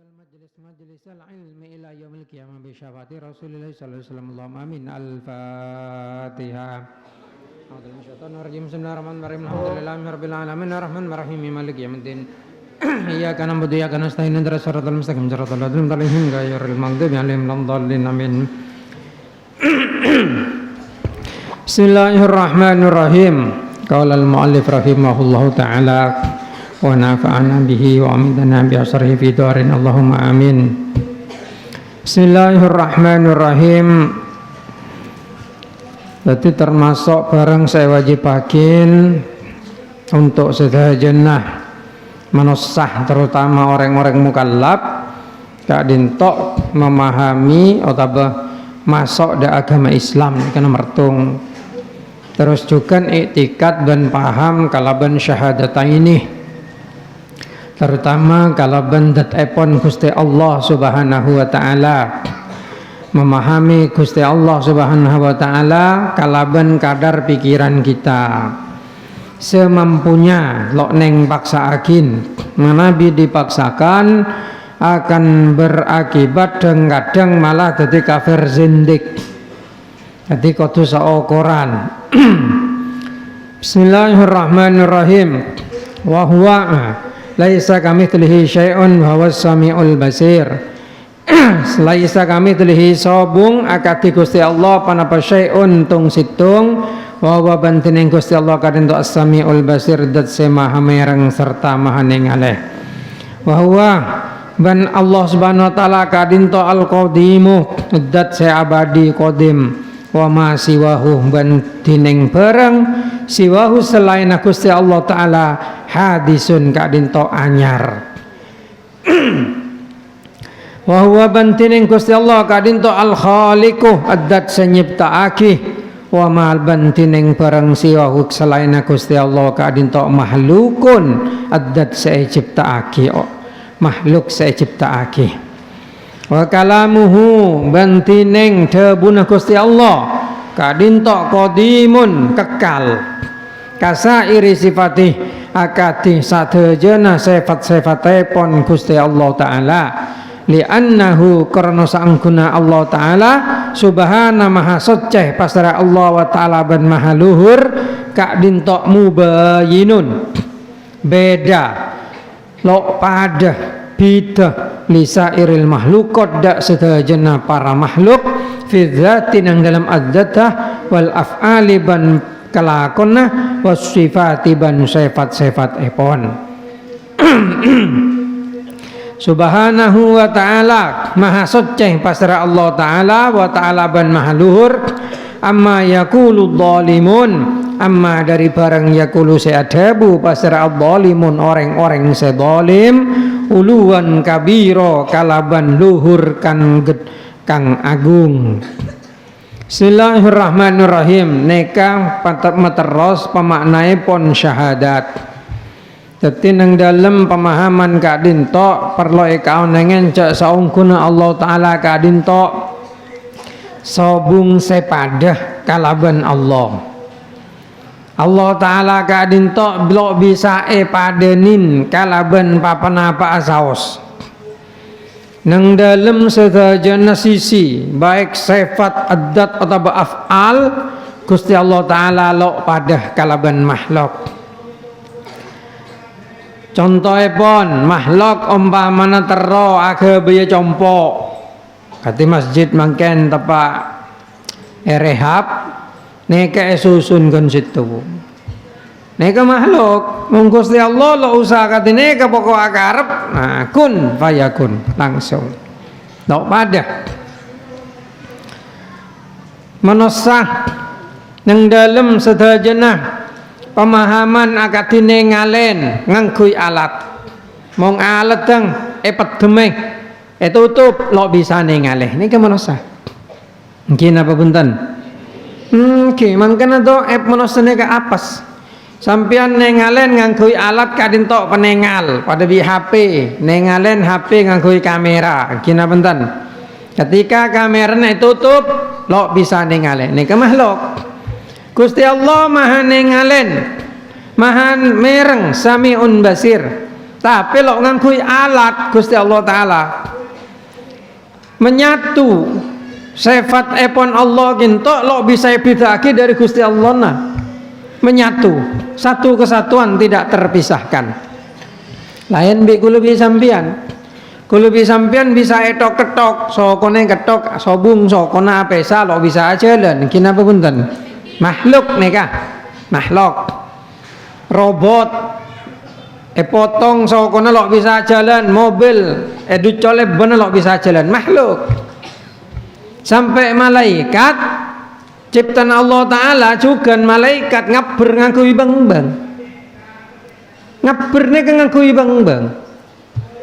مجلس العلم إلى يوم القيامة بشفاعة رسول الله صلى الله عليه وسلم اللهم آمين الفاتحة أعوذ بالله من الشيطان الرجيم بسم الله الرحمن الرحيم الحمد لله رب العالمين الرحمن الرحيم مالك يوم الدين إياك نعبد وإياك نستعين اهدنا الصراط المستقيم صراط الذين أنعمت عليهم غير المغضوب عليهم ولا الضالين آمين بسم الله الرحمن الرحيم قال المؤلف رحمه الله تعالى ونفعنا به وأمدنا بأثره في دارين اللهم آمين Bismillahirrahmanirrahim. Jadi termasuk barang saya wajibakin untuk sedajenah menusah terutama orang-orang mukallaf gak dintok memahami atau masuk di agama Islam karena mertung terus juga iktikad dan paham kalaban syahadataini terutama kalaban datepon Gusti Allah Subhanahu wa taala, memahami Gusti Allah Subhanahu wa taala kalaban kadar pikiran kita semampunya lok neng paksaakin menabi dipaksakan akan berakibat kadang malah jadi kafir zindik jadi kudu saukuran. Bismillahirrahmanirrahim. Wa huwa laisa kamitslihi syai'un wa huwas samiul basir. Laisa kamitslihi sabung akati Gusti Allah panapa syai'un tung situng wa huwa bantining Gusti Allah kadin tu as-samiul basir dat se maha mereng serta maha ningaleh. Wa huwa ban Allah Subhanahu wa taala kadin tu al-qadimu dat se abadi qadim wa ma siwahu ban dining bareng siwahu selain Gusti Allah taala hadisun kadinto anyar. Wa huwa bantining Gusti Allah kadinto al khaliqu addat senyiptaake wa mal bantining barang siwahu selain Gusti Allah kadinto mahlukun addat seciptaake makhluk seciptaake. Wa kalamuhu bantining debuna Gusti Allah kadinto qadimun kekal kasairi sifatih akati sadejana sifat-sifatipun Gusti Allah taala li'annahu karena saangkuna Allah taala subhana maha suci pasrah Allah wa taala ban maha luhur kadinto mubayyinun beda lo pada bida lisairil makhlukot dak sedajana para makhluk fi dzatin yang dalam adzatah wal af'ali ban kelakonna wasifati ban sifat-sifat epon. Subhanahu wa ta'ala maha suci pasrah Allah ta'ala wa ta'ala ban maha luhur amma yaqulu dhalimun amma dari barang yaqulu seadabu pasrah dhalimun orang-orang sezalim uluwan kabiro kalaban luhur kang agung. Bismillahirrahmanirrahim. Neka materos pemaknai pon syahadat. Dadi nang dalem pemahaman kadinto perlu eka onengen cek saungkuna Allah taala kadinto sobung sepadah kalaban Allah. Allah taala kadinto blok bisa padenin kalaban papanapa asaos. Nang dalam sedajana sisi baik sifat adat atau af'al Gusti Allah taala lok padah kalaban makhluk. Contohipun makhluk umpamana tero aga baya compok kati masjid mangken tepak rehab neke susun kon situ neka makhluk mung Gusti Allah lo usaha katine ke pokok akarep nah kun fayakun langsung tok pada menosah nang dalem sedajana pemahaman akatine ngalen nganggo alat mong alat dang pedemeh tutup lo bisa ngaleh niki menosah mungkin apa punten mangkana to menosane ka apes sampeyan nengalen nganggo alat kadintok penengal pada bi HP nengalen HP nganggo kamera kina benten ketika kameranya tutup lo bisa nengalen nika makhluk Gusti Allah maha nengalen maha mereng samiun basir Tapi lo ngangkui alat Gusti Allah Ta'ala menyatu sifat epon Allah ginto lo bisa bedaki dari Gusti Allah nah. Menyatu, satu kesatuan tidak terpisahkan. Lain bi kulubi sampian bisa etok ketok, sokone ketok, sobung sokona pesa lo bisa jalan. Kenapa punten? Makhluk neka, makhluk robot potong sokona lo bisa jalan, mobil colep bener lo bisa jalan, makhluk. Sampai malaikat ciptaan Allah Ta'ala juga malaikat ngaber ngakui bang-bang, ngaber neka ngakui bang-bang.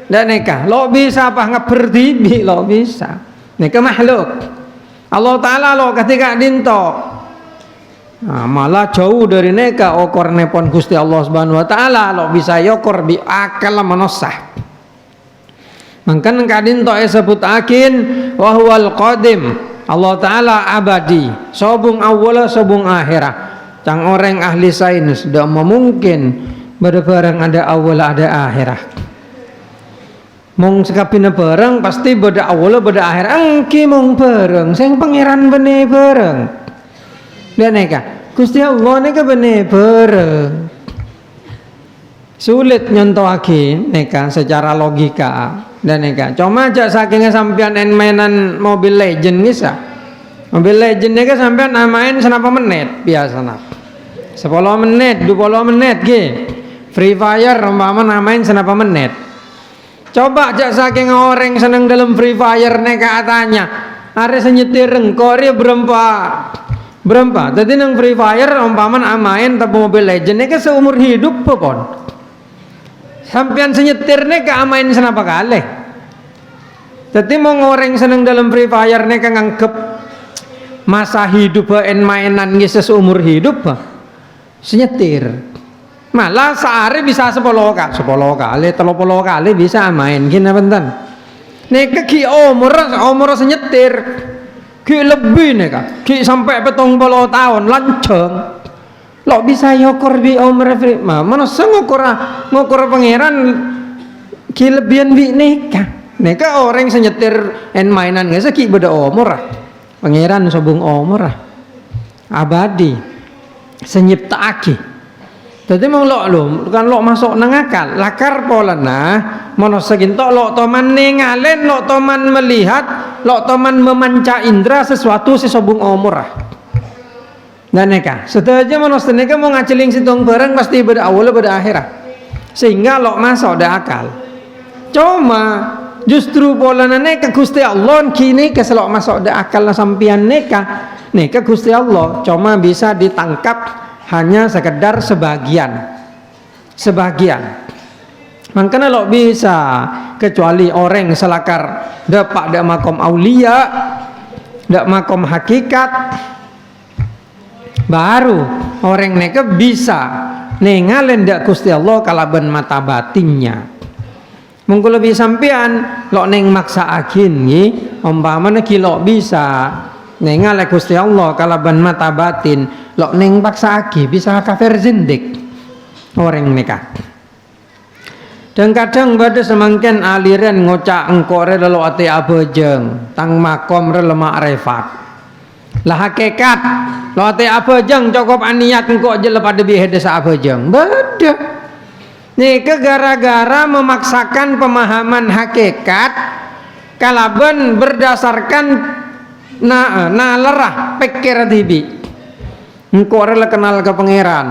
Dan neka lo bisa apa ngaber tibi lo bisa neka makhluk Allah Ta'ala lo ketika dinto malah jauh dari neka okor nepon Gusti Allah Subhanahu Wa Ta'ala lo bisa yokor bi akal manosah. Mangkan kadinto sebut akin wahwal qadim Allah Ta'ala abadi sobung awala sobung akhirah. Cang orang ahli sains tidak memungkin barang ada awal ada akhirah. Mong sekapina bareng pasti beda awal beda akhir. Angki mong bareng sing pangeran bene bareng. Dan neka Gusti Allah neka bene bareng. Sulit nyontohake neka secara logika. Dan neka cuma aja saking sampean mainan Mobile Legend bisa. Mobile Legend neka sampean main senapa menit biasana. 10 menit, 20 menit ge. Free Fire umpama main senapa menit. Coba aja saking orang seneng dalam Free Fire neka katanya. Are senyetir rengkori berempat. Jadi nang Free Fire umpama main tapi Mobile Legend neka seumur hidup pun. Sampian senyetir neka main senapa kali. Jadi mau orang seneng dalam Free Fire neka nganggep masa hidup mainan ge seumur hidup senyetir. Malah sehari bisa 10 kali 30 kali bisa main gini benten. Neka ki umur senyetir ki lebih neka ki sampai 70 tahun lanceng lo bisa yokor bi umur mana ngukur pangeran ki lebihan bi neka orang senyetir mainan nggak ki beda umur pangeran sobung umur abadi senyipta aki. Jadi mau lo kan lo masuk nang akal lakar polana mono seginto lo toman ningalen lo toman melihat lo toman memanca indera sesuatu sesobung umur dan neka setelah mono seneka mau ngaceling situng bareng pasti beda awal beda akhirat sehingga lo masuk ada akal. Cuma justru polana neka Gusti Allah kini keselok masuk ada akal sampian neka Gusti Allah cuma bisa ditangkap hanya sekedar sebagian. Makanya lo bisa kecuali orang selakar dapat dak makom aulia, dak makom hakikat, baru orang neka bisa nengalen dak Gusti Allah kalaban mata batinnya. Mungkin lebih sampean lo neng maksa akin ye, umpamanya kilo bisa nengal Gusti Allah kalaban mata batin lo neng paksa aki bisa kafir zindik orang nikah. Dan kadang pada semangken aliran ngocak engkore lelo ate abejeng tang makom lemak refat lah hakikat lo ate abejeng cukup aniat engko aja pada bihe desa abejeng beda nih gara-gara memaksakan pemahaman hakikat kalaban berdasarkan lerah pikir tibi engkau rela kenal ke pangeran.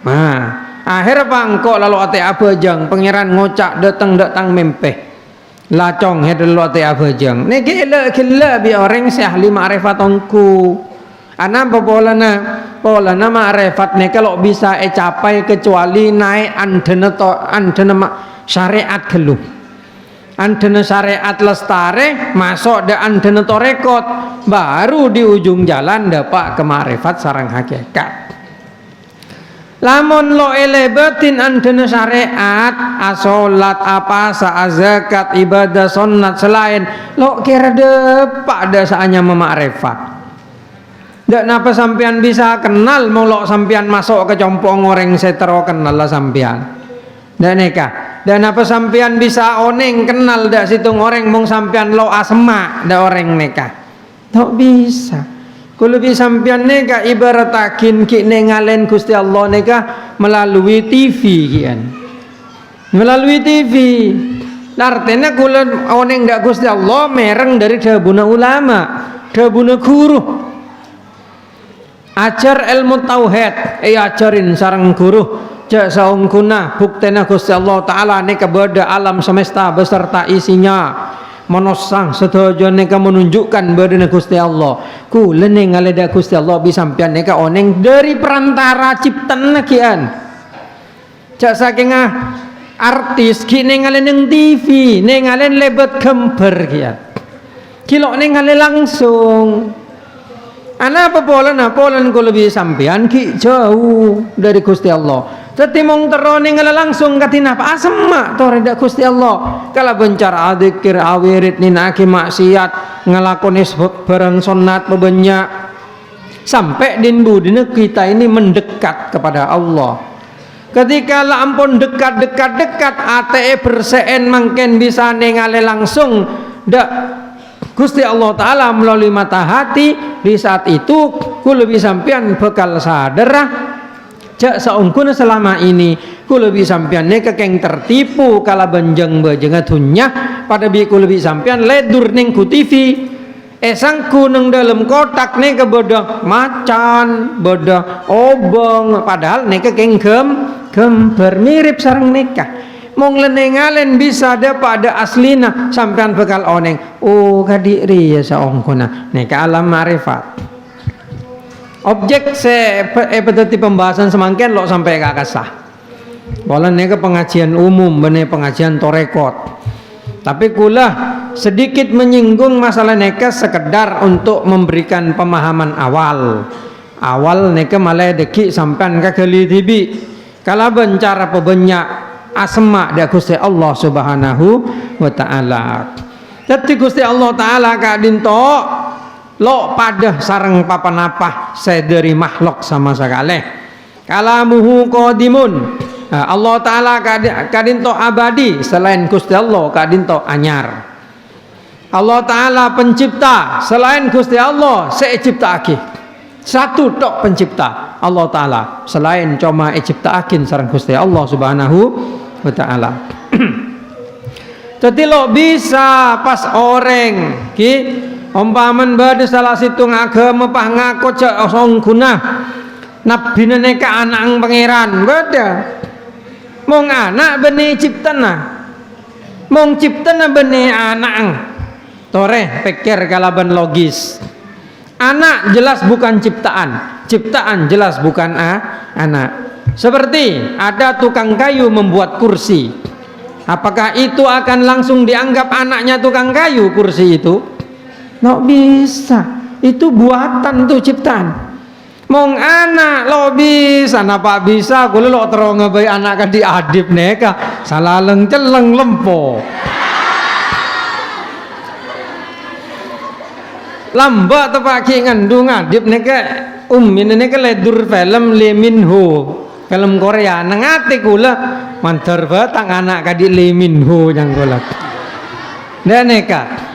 Nah, akhir apa engkau lalu ate abajang pangeran ngocak datang mempeh. Lacong he lalu ate abajang. Ne gila bi orang si ahli ma'rifat engku. Ana polana ma'rifat ne kalau bisa capai kecuali naik andena syariat geluh. Andena syariat lestare masuk da andena torekot baru di ujung jalan dapat kemarifat sarang hakikat. Lamun lo elebatin andena syariat asolat apa zakat ibadah sunat selain lo kira dapat dasanya memakrifat. Dak napa sampean bisa kenal mau lo sampean masuk ke compong orang setero kenal lah sampean. Dan neka Dan apa sampean bisa oneng kenal dak situng orang mong sampean lo asma dak orang neka. Tak bisa. Kalau bisa sampean neka ibaratakin ki nengalen Gusti Allah neka melalui TV kian. Melalui TV. Artinya kalau oneng dak Gusti Allah mereng dari dabuna ulama, dabuna guru. Ajar ilmu tauhid, ajarin sareng guru. Jak saungkuna buktena Gusti Allah Ta'ala neka beda alam semesta beserta isinya menosang sedojo neka menunjukkan beda Gusti Allah kula nengaleda Gusti Allah bisampian neka oneng dari perantara ciptan nakian jak saking artis ki nengalen yang TV nengalen lebet gambar kian kilok nengalen langsung ana apa polan ku lebih sampean ki jauh dari Gusti Allah. Teti mong terone ngala langsung katina apa asma to reda Gusti Allah. Kala bencar adzikir awirid ninaki maksiat ngelakoni barang sunat bebanyak sampai din budine kita ini mendekat kepada Allah. Ketika la ampun dekat ate berseen mangken bisa nengale langsung dak Gusti Allah Ta'ala melalui mata hati. Di saat itu ku lebih sampean bekal sadar jak saungkuna selama ini ku lebih sampean neka keng tertipu kala benjeng dunya pada bi ku lebih sampean ledur ning ku TV sangku nang dalam kotak neka bodoh macan bodoh obong padahal neka keng gambar mirip sareng neka mong lenengalen bisa ada pada aslina sampean bekal oneng oh kadiri ya saungkuna neka alam marifat. Objek seperti pembahasan semangkin lo sampai ke kasah. Boleh ke pengajian umum, bener pengajian torekot. Tapi kula sedikit menyinggung masalah neka sekedar untuk memberikan pemahaman awal. Awal neka malah deki sampai ke geli tibi. Kalau bencara pebanyak asma da Gusti Allah Subhanahu wa Ta'ala. Jadi Gusti Allah Ta'ala kadinto lo pada sareng papanapah saya dari makhluk sama sekali kalamuhu qadimun Allah Ta'ala kadinto abadi selain Gusti Allah kadinto anyar Allah Ta'ala pencipta selain Gusti Allah saya ciptaake satu tok pencipta Allah Ta'ala selain cuma ciptaakin sareng Gusti Allah Subhanahu wa Ta'ala. Jadi lo bisa pas orang ki umpaman bade salah situng agama pah ngaku cek osong guna nabi neka anak pangeran beda mong anak benih ciptana mong ciptana benih anak tore pikir kalaban logis anak jelas bukan ciptaan jelas bukan anak seperti ada tukang kayu membuat kursi apakah itu akan langsung dianggap anaknya tukang kayu kursi itu? Lo bisa itu buatan tuh ciptaan mong anak lo bisa napa bisa kulo lo terong ngebai anak kan diadip neka salaleng celeng lempo lamba tepaki ngandung adip neka neka ledur film Lee Min Ho film Korea nengati kula mantar batang anak kadi Lee Min Ho yang kula dan neka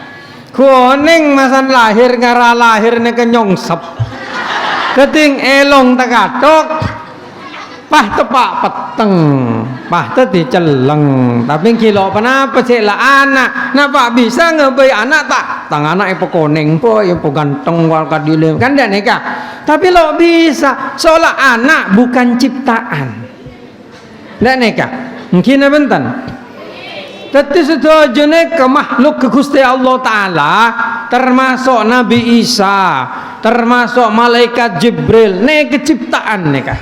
kuning masan lahir ngara lahir neka nyongsep keting elong tekatok pah tepak peteng pah tadi celeng tapi kilo kenapa sih lah anak napa bisa ngebai anak tak tang anak ipo kuning po ipo ganteng wal kadile kan dan neka tapi lo bisa seolah anak bukan ciptaan dan neka mungkin bentan. Tapi setujunya ke makhluk ke Gusti Allah Ta'ala termasuk Nabi Isa termasuk malaikat Jibril ini keciptaan nih kah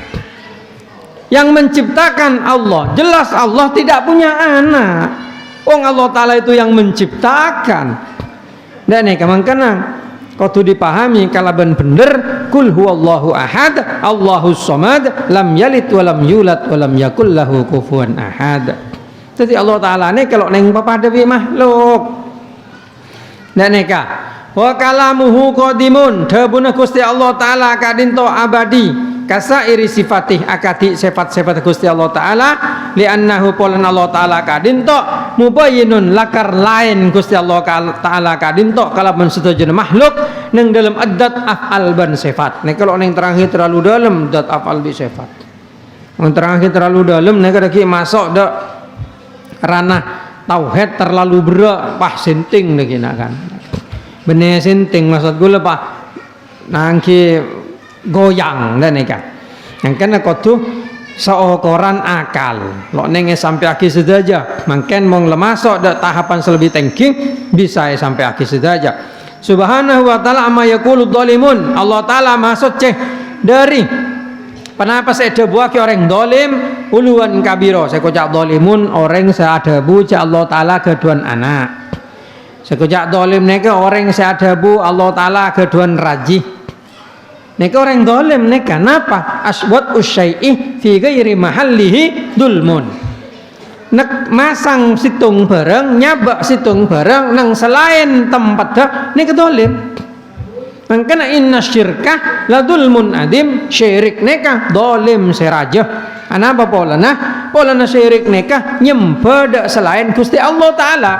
yang menciptakan Allah jelas Allah tidak punya anak Allah Ta'ala itu yang menciptakan dan nih makanya kau tuh dipahami kalau bener kul huwallahu ahad Allahus samad lam yalid walam yulad walam yakul lahu kufuwan ahad. Jadi Allah Ta'ala ini kalau neng papada bi makhluk dan neka wa kalamuhu qadimun dabuna Gusti Allah Ta'ala kadinto abadi kasairi sifatih akadi sifat-sifat Gusti Allah taala li'annahu polan Allah taala kadinto mubayyinun lakar lain Gusti Allah taala kadinto kalaban sedaya makhluk nang dalam adat af'al ban sifat. Nek kalau nang terakhir terlalu dalam adat af'al bi sifat. Nang terakhir terlalu dalam nek lagi masuk dak ranah tauhid terlalu berat pah sinting nek kan. Bener sinting maksud gue lepah nangki goyang dan kan yang kena kotu seokoran akal lo nenge sampai akhir sedaja mungkin mau lemasok dak tahapan selebih tinggi bisa sampai akhir sedaja. Subhanahu wa ta'ala amma yaqulu dhalimun, Allah taala maksud ceh dari kenapa saya debuaki orang dolim uluan kabiro saya kocak dhalimun orang saya debu ceh Allah taala keduan anak saya kocak dolim neke orang saya debu Allah taala keduan rajih. Neka orang dolim neka napa aswat usyai'i fi ghairi mahallihi dulmun. Nek masang situng bareng nyabak situng bareng nang selain tempat dah neka dolim. Mangkana inna syirkah la dulmun adim syirik neka dolim seraja. Anapa polana syirik neka nyembah dak selain Gusti Allah taala.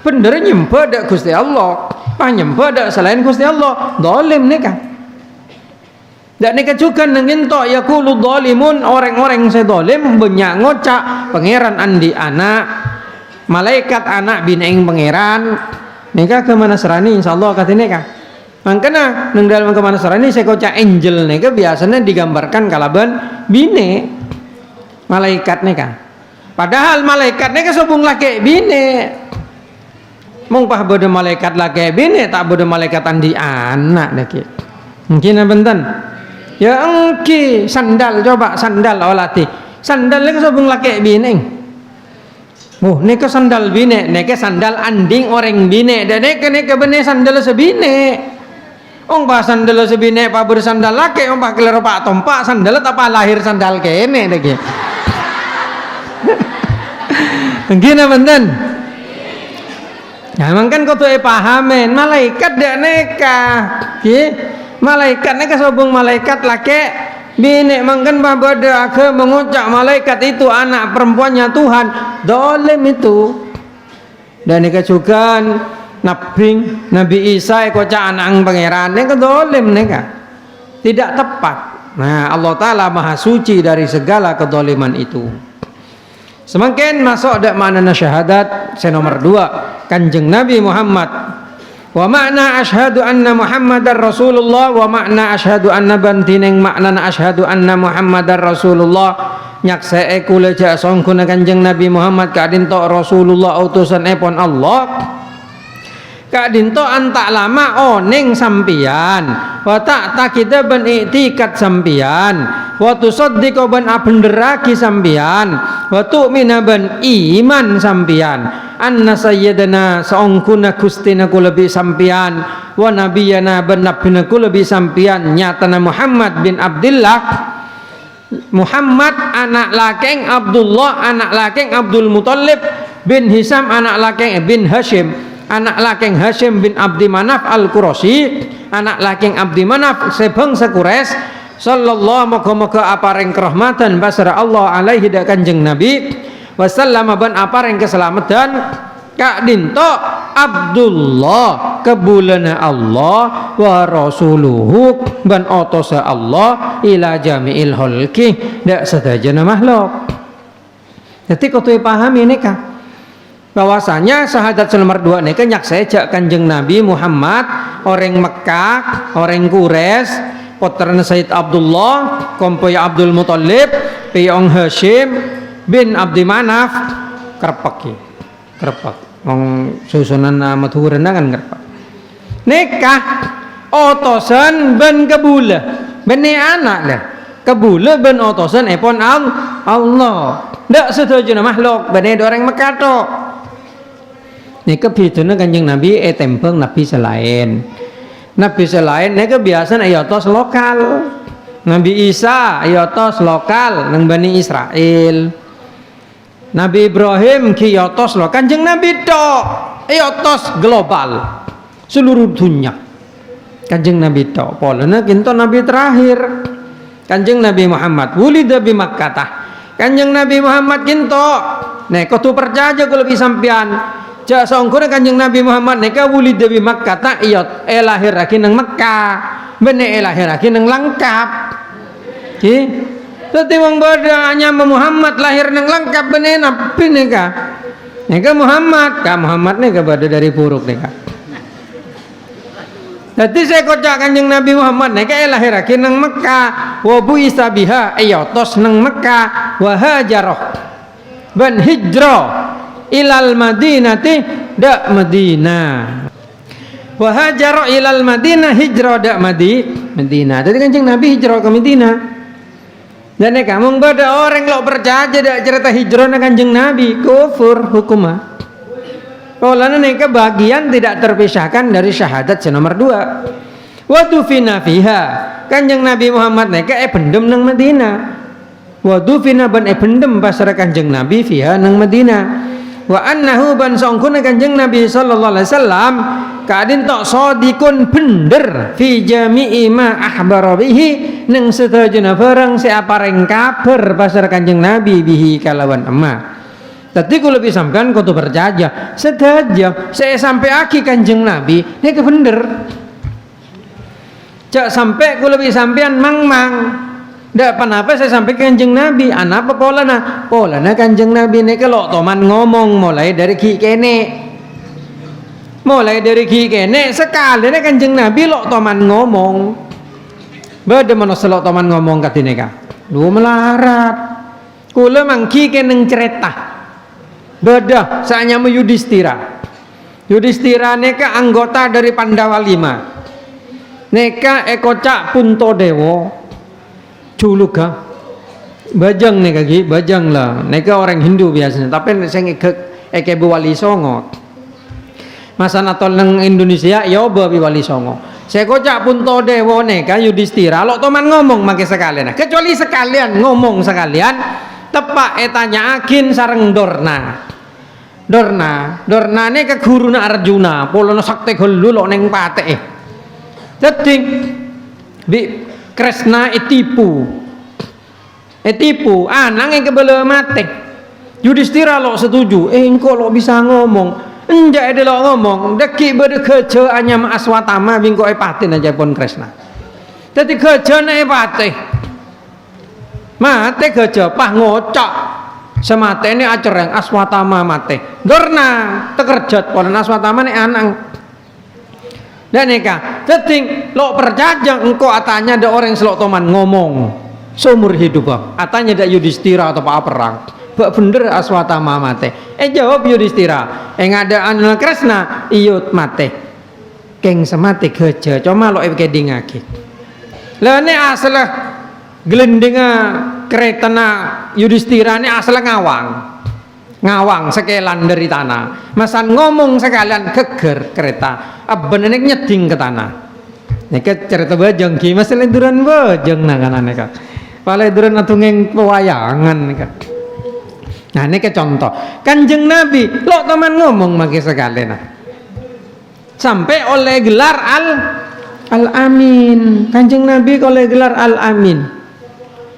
Bener nyembah dak Gusti Allah. Pa nyembah dak selain Gusti Allah dolim neka. Dan neka juga nenginto yaqulu dhalimun orang-orang saya dolim banyak ngocak pangeran andi anak malaikat anak binaing pangeran neka ke Nasrani insyaallah kata neka mangkana nang dalam ke Nasrani saya kocak angel neka biasanya digambarkan kalaban bine malaikat neka padahal malaikat neka sobung laki bine mung pah bodo malaikat laki bine tak bodo malaikat andi anak neki mungkin benten. Ya engki sandal coba sandal olati sandal lagi sobung laki bine neka sandal bine neka sandal anding orang bine dan neka bene sandal sebine bah sandal sebine pak bersandal laki pak kelero pak tompak sandal apa lahir sandal kene lagi gini benten ya emang kan kau tuh pahamin malaikat dak neka malaikat neka sobung malaikat laki bini mangkan babada ke mengucap malaikat itu anak perempuannya Tuhan dolim itu dan neka juga Nabi Isa kocak anak pangeran neka dolim neka tidak tepat. Nah Allah taala maha suci dari segala kedoliman itu. Semakin masuk ada makna syahadat nomor 2 Kanjeng Nabi Muhammad wa makna asyhadu anna Muhammadar Rasulullah wa makna asyhadu anna bantineng makna asyhadu anna Muhammadar Rasulullah nyaksee kula ja songkuna Kanjeng Nabi Muhammad kadinto Rasulullah utusan epon Allah kadinto antak lama oning sampian wa tak kita ben iktikat sampian wa tusaddiqo ben abenderaki sampian wa tu'mina ben iman sampian anna sayyidana saongkuna gustina kula bi sampian wa nabiyana ben nabina kula bi sampian nyatana Muhammad bin Abdullah Muhammad anak lakeng Abdullah anak lakeng Abdul Muthalib bin Hisam anak lakeng bin Hashim anak lakeng Hashim bin Abdi Manaf Al-Qurashi anak lakeng Abdi Manaf sebangsa Quraisy sallallahu moga-moga apareng kerahmatan basara Allah alaihi da Kanjeng Nabi wasallam ban apareng keselamatan kak dinto Abdullah kebulana Allah wa rasuluhu ban otosa Allah ila jami'il khalqi dak sedajana makhluk. Jadi kau tuh paham ini kah bahwasanya syahadat nomor 2 neka nyaksejak Kanjeng Nabi Muhammad orang Mekah orang Quraisy putrana Sayyid Abdullah kompoy Abdul Muthalib piyong Hashim bin Abdi Manaf kerpek wong susunan madhuran kan kerpek nikah otosan ben kebula bene anak lah kebula ben otosan epon Allah ndak sedaya makhluk bene orang Mekah tok nikah bidana Kanjeng Nabi tempeng nabi selain neka biasa ayotos lokal Nabi Isa ayotos lokal nang Bani Israel Nabi Ibrahim kiyotos lo Kanjeng Nabi tok ayotos global seluruh dunia Kanjeng Nabi tok polana kinto Nabi terakhir Kanjeng Nabi Muhammad wulida bi Makkah. Kanjeng Nabi Muhammad kinto nek kudu percaya kula lebih sampean. Jak songkone Kanjeng Nabi Muhammad neka wulida bi Makkah ta iya lahir lagi nang Mekah. Bene lahir lagi nang lengkap. Ki dadi wong badha hanya Muhammad lahir nang lengkap bene nabi neka. Neka Muhammad neka badha dari buruk neka. Dadi saya kocak Kanjeng Nabi Muhammad neka lahir lagi nang Mekah wa buisa biha ayotos nang Mekah wa hajarah ban hijrah ilal madinati da Madinah wa hajarah ilal Madinah hijrah da Madinah. Jadi Kanjeng Nabi hijrah ke Madinah. Dan neka mung bada orang lo percaya dak cerita hijrah nang Kanjeng Nabi kufur hukumah. Kalau neka bagian tidak terpisahkan dari syahadat nomor 2. Wa dufina fiha. Kanjeng Nabi Muhammad neka bendem nang Madinah. Wa dufina ban bendem pasar Kanjeng Nabi fiha nang Madinah. Wa annahu ban songkuna Kanjeng Nabi sallallahu alaihi wasallam kadin tok sodikun bener fi jami'i ma akhbara bihi nang sedayana barang seapareng kabar pasar Kanjeng Nabi bihi kalawan emak. Tadi kalau lebih sampean kudu percaya sedaja saya sampai aki Kanjeng Nabi ini bener. Cak sampai kalau lebih sampean mang ndak apa saya sampai Kanjeng Nabi apa polana Kanjeng Nabi ini kalau toman ngomong mulai dari ki kene sekali ini Kanjeng Nabi lo toman ngomong beda mana selok toman ngomong katine ka lu melarat kula mangki keneng cerita beda saanya Yudhistira neka anggota dari Pandawa 5 neka ekocak Puntadewa juluga bajang neka ki bajang lah neka orang Hindu biasanya tapi saya eke Wali Songo masa natol nang Indonesia ya babi Wali Songo saya kocak Puntadewa neka Yudhistira lo teman ngomong make sekalian kecuali sekalian ngomong sekalian tepak etanya akin sareng Dorna neka guruna Arjuna polono sakte gelu lo neng pate jadi bi Kresna etipu anang yang kebele mate Yudhistira lo setuju engko lo bisa ngomong enjak ada lo ngomong deki bede keja anyam Aswatama bingko patin aja pun Kresna jadi keja na mate keja pah ngocok semate ini acereng Aswatama mate Dorna tekerjat ponen Aswatama ini anang dan neka jadi lo percaya engkau atanya ada orang selok toman ngomong seumur hidup atanya ada Yudhistira atau apa perang bak bener Aswatama mate jawab Yudhistira ada anu Kresna iyut mate keng semate keja cuma lo kedingake lah ini asal gelendinga keretana Yudhistira ini asal ngawang sekelan dari tanah masan ngomong sekalian keger kereta bener nyeding ke tanah neka cerita bajang ki masalah duran bajang nangana neka pale duran atungeng pewayangan neka nah neka contoh Kanjeng Nabi lo teman ngomong maki sekalian sampai oleh gelar Al-Amin Kanjeng Nabi oleh gelar Al-Amin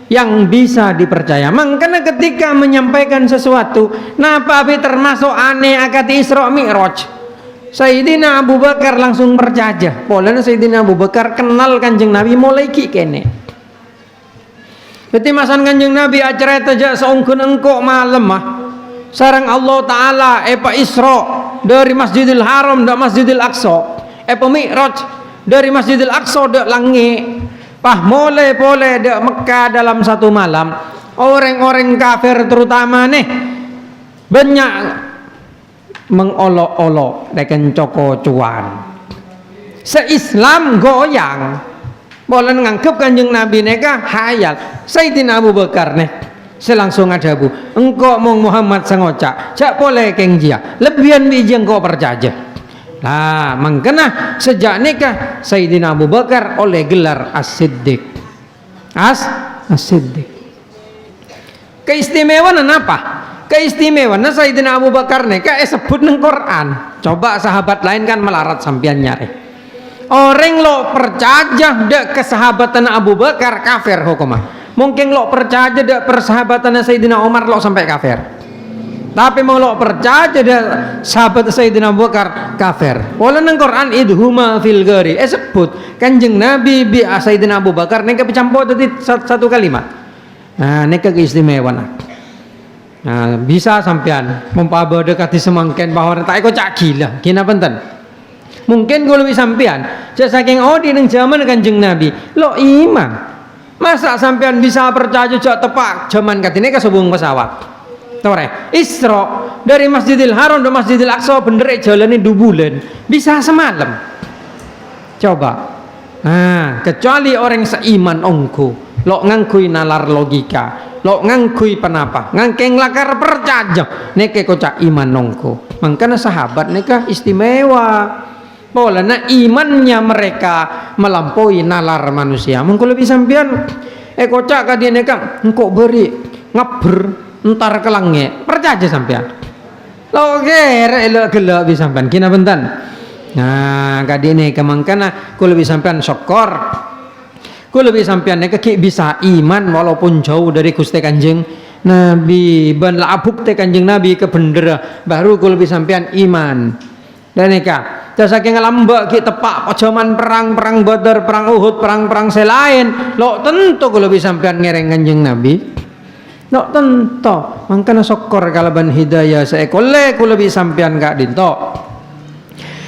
yang bisa dipercaya. Makanya ketika menyampaikan sesuatu, napa termasuk aneh akad Isra Mi'raj. Sayyidina Abu Bakar langsung percaya. Polanya Sayyidina Abu Bakar kenal Kanjeng Nabi mulai ki kene. Jadi masan Kanjeng Nabi acara tajak seungkun engkau malam sarang Allah Ta'ala epa Isra dari Masjidil Haram dan Masjidil Aqsa epa Mi'raj dari Masjidil Aqsa dan langit pah boleh dek Mekah dalam satu malam orang-orang kafir terutama nih banyak mengolok-olok dengan coko cuan se-Islam goyang boleh nganggep Kanjeng Nabi neka hayal Sayyidina Abu Bakar nih selangsung ada bu engkau mau Muhammad sengocak jak boleh kengjia lebihan biji engkau percaya. Nah, mengkena sejak nikah Sayyidina Abu Bakar oleh gelar As-Siddiq. As-Siddiq. Keistimewaan apa? Keistimewaan Sayyidina Abu Bakar nikah sebut nang Quran. Coba sahabat lain kan melarat sampian nyari. Orang lo percaya dak kesahabatan Abu Bakar kafir hukumah. Mungkin lo percaya dak persahabatan Sayyidina Umar lo sampai kafir. Tapi mau lo percaya dak sahabat Sayyidina Abu Bakar kafir. Wala nang Quran idhuma fil ghari. Sebut Kanjeng Nabi bi Sayyidina Abu Bakar nek kecampur tadi satu kalimat. Nah, nek keistimewaan. Nah, bisa sampean mumpaba dekati semangken bahwa tak kok cak gila. Gina penten. Mungkin kalau lebih sampean saking odi nang zaman Kanjeng Nabi lo iman masa sampean bisa percaya jak tepak zaman katine ke sebung pesawat tore Isra dari Masjidil Haram ke Masjidil Aqsa bener jalane 2 bulan bisa semalam coba. Nah, kecuali orang seiman ongko lo ngangkui nalar logika lo ngangkui penapa ngangkeng lakar percaya neke kocak iman ongko makanya sahabat neka istimewa. Pola na imannya mereka melampaui nalar manusia. Mungkin lebih sampean kocak kadine kam engko beri ngaber entar ke langit. Percaya sampean. Lo gere lo gelak bisa sampean kina bentan. Nah, kadine kemangkana ku lebih sampean syukur. Ku lebih sampean nek bisa iman walaupun jauh dari Gusti Kanjeng Nabi. Ben la bukti Kanjeng Nabi kebendera baru ku lebih sampean iman. Dan neka saking lambak ki tepak zaman perang Badar, perang Uhud, perang selain lo tentu kalau bisa sampean ngereng Kanjeng Nabi lo tentu mangkana syukur kalaban hidayah seekole kula bisa sampean gak dinto.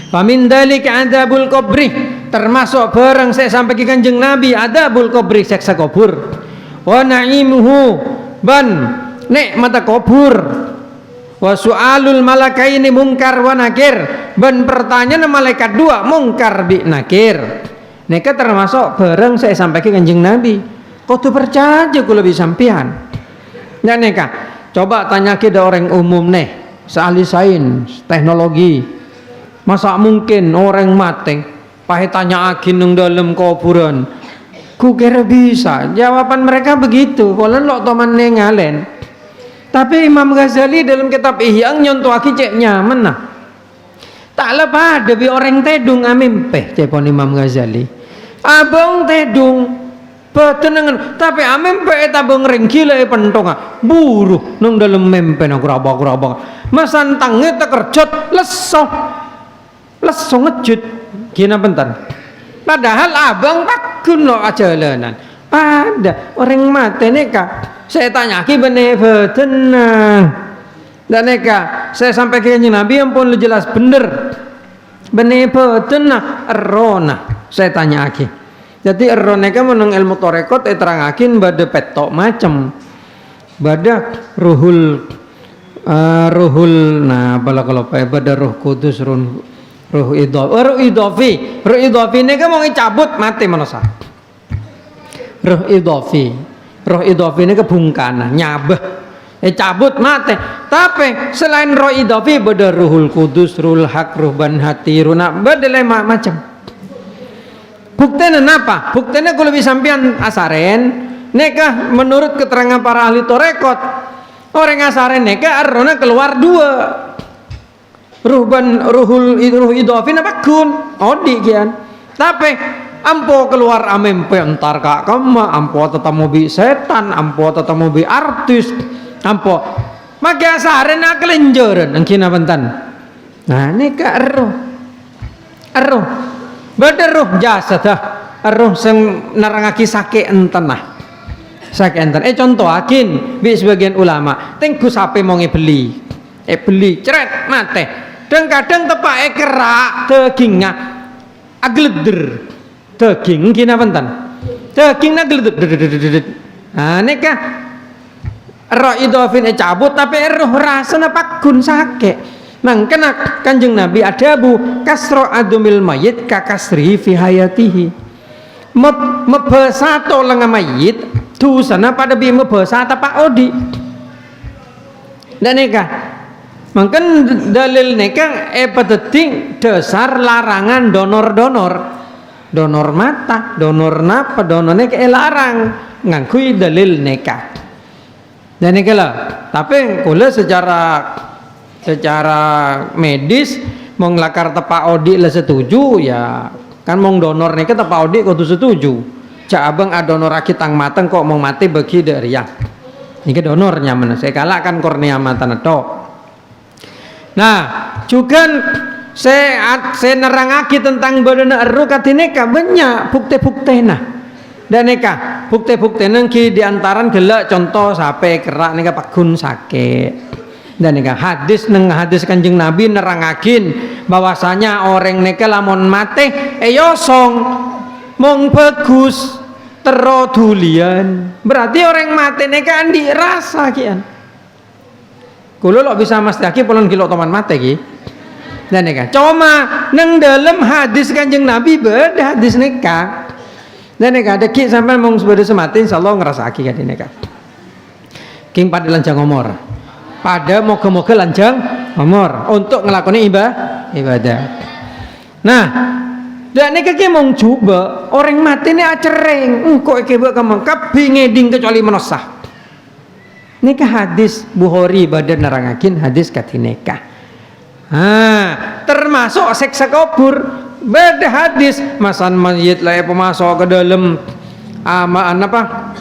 Famin dalika adabul qabri termasuk barang saya sampai ke Kanjeng Nabi adabul qabri siksa kubur wa na'imuhu ban nikmat kubur wa su'alul malakaini mungkar wa nakir ban pertanyaan malaikat 2 mungkar bi nakir neka termasuk bareng saya sampaikan Kanjeng Nabi kudu percaya kula lebih sampean ya neka coba tanya ke orang umum nih seahli sains teknologi masa mungkin orang mati pahe tanya agin nang dalam kuburan ku kira bisa jawaban mereka begitu kalau lo teman ngalen. Tapi Imam Ghazali dalam kitab Ihya nyontohake cek nyaman nah. Tak lepas debi orang tedung amimpe cepon Imam Ghazali. Abang tedung betenengan tapi amimpe eta beng gila pentonga buruh nang dalam mempe nang kuraba. Masantange tak kerjot leso ngejut gina bentar. Padahal abang takun lo ajalanan. Ada orang mati neka saya tanya ki bener tenang dan neka saya sampai ke Nabi yang pun jelas bener bener tenang erona saya tanya ki jadi erona neka menang ilmu torekot terangakin bada petok macam bada ruhul nah bala kalau bada roh kudus ruh idofi neka mau cabut mati manusia roh idofi ini kebungkana nyabah cabut mati tapi selain roh idofi beda ruhul kudus ruhul hak ruh ban hati runa beda macam buktinya apa? Buktinya kalau bisa sampean asaren nekah menurut keterangan para ahli torekot orang asaren nekah arona keluar 2 ruh idofi apa kun odi kian tapi ampo keluar amempe entar kak kama ampo tetap mobi setan ampo tetap mobi artis ampo maka asaren kelenjaran angkina bentan nah ini ke eruh beda ruh jasa dah eruh sing narangaki sakit entenah sakit enten contoh akin bi sebagian ulama tengku sape mau beli ceret mate dan kadang tepak kerak dagingnya agleder daging kina bentan dagingnya geledek nah neka roh idofin cabut tapi roh rasanya pakun sakit nang kena Kanjeng Nabi adabu kasro adumil mayit kakasri fi hayatihi mebesato lenga mayit tu sana pada bi mebesata pak odi dan neka mungkin dalil neka pedeting dasar larangan donor mata, donor napa, donornya larang ngangkui dalil nikah. Dan nikah lah. Tapi kula secara medis mau ngelakar tepak odi lah setuju ya Kan mong donor nih kita Pak Odi kudu setuju. Cak abang donor aki tang mateng kok mau mati bagi dari ya. Ini donornya mana? Saya kalah kan kornea mata netok. Nah, juga saya nerangaki tentang badana eru katine ka banyak bukti-bukti nah. Dan neka bukti-bukti nengki diantaran gelak contoh sampai kerak neka pagun sakit. Dan neka hadis Kanjeng Nabi nerangakin bahwasanya orang neka lamun mate yosong mong bagus terodulian. Berarti orang mate neka andi rasa kian. Kulo lo bisa mesti aki polon kilo teman mate ki. Dan neka cuma neng dalam hadis Kanjeng Nabi beda hadis neka. Dan neka ada ki sampai mong sebeda semati insyaallah ngerasa aki kan neka. King pada lanjang ngomor. Pada moga-moga lanjang ngomor untuk ngelakoni ibadah. Nah, dan neka ki mong coba orang mati ini acereng. Engko iki buat kamu kabi ngeding kecuali menosah. Neka hadis Bukhari badan nerangakin hadis katineka. Termasuk seksa kubur. Beda hadis masan mayit lah pemasok ke dalam apa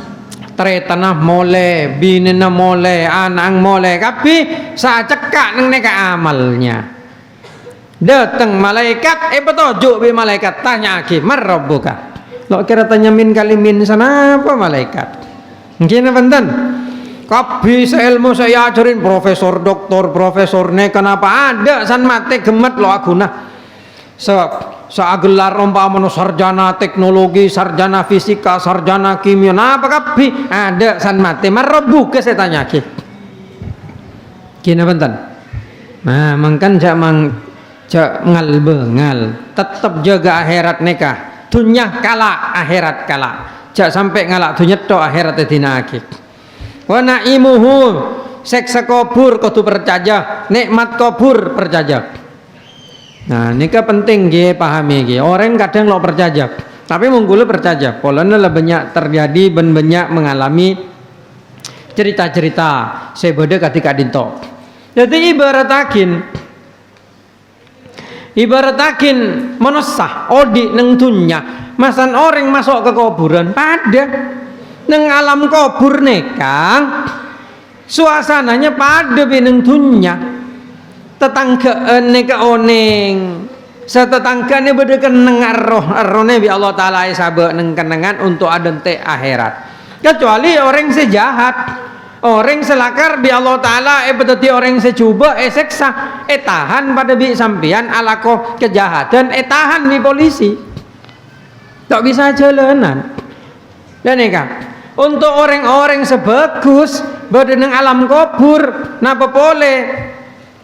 tanah mole binena mole anang mole tapi saat cekak neng neka amalnya datang malaikat petunjuk bi malaikat tanya aki marabbuka lo kira tanya min kali min sana apa malaikat mungkin benten kabi seilmu saya ajarin profesor doktor profesor ne kenapa ada san mate gemet lo aku nah segelar umpamanya sarjana teknologi, sarjana fisika, sarjana kimia, apa kapi ada san mate marabbu ke saya tanya ki. Kina benten. Nah, mangkan jak ngal bengal, tetap jaga akhirat nikah. Dunya kala akhirat kala. Jak sampai ngalak dunya tok akhirat dina akik. Wa naimuhu seksa kubur kudu percaya, nikmat kubur percaya. Nah, ini kan penting ge pahami ge. Orang kadang lo percaya, tapi menggulu percaya. Polanya lebih banyak terjadi dan banyak mengalami cerita-cerita sebeda ketika dinto. Jadi ibaratakin menosah odi neng dunya. Masan orang masuk ke kuburan pada neng alam kubur nekang suasananya pada bineng dunya. Tetangga neka oneng setetangga ne beda keneng arrohne bi Allah Taala sabe neng kenengan untuk adente akhirat kecuali orang sejahat orang selakar bi Allah Taala beteti orang secoba seksa tahan pada bi sampian alako kejahatan tahan bi polisi tak bisa jalanan dan neka untuk orang-orang sebagus beda neng alam kubur napa boleh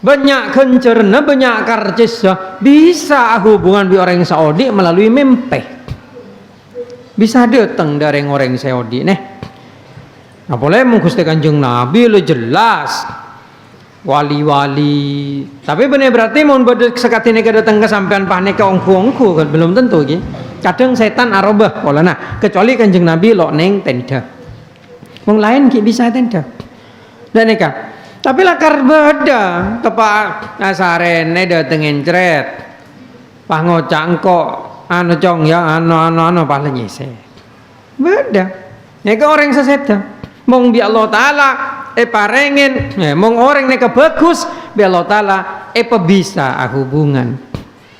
banyak kencerna banyak karcis bisa hubungan di orang Saudi melalui mimpi bisa datang dari orang Saudi nih nah boleh menggusti Kanjeng Nabi lo jelas wali-wali tapi bener berarti mau sekati neka datang ke sampean panik ke ongku kan belum tentu gitu kadang setan arobah pola nah kecuali Kanjeng Nabi lo neng tenda wong lain ki bisa tenda dan neka tapi lakar beda tepak asaren datengin ceret pangocang kok anu cong ya anu paling nyese beda neka orang seseda mong bi Allah Taala parengin mong orang neka bagus bi Allah Taala bisa hubungan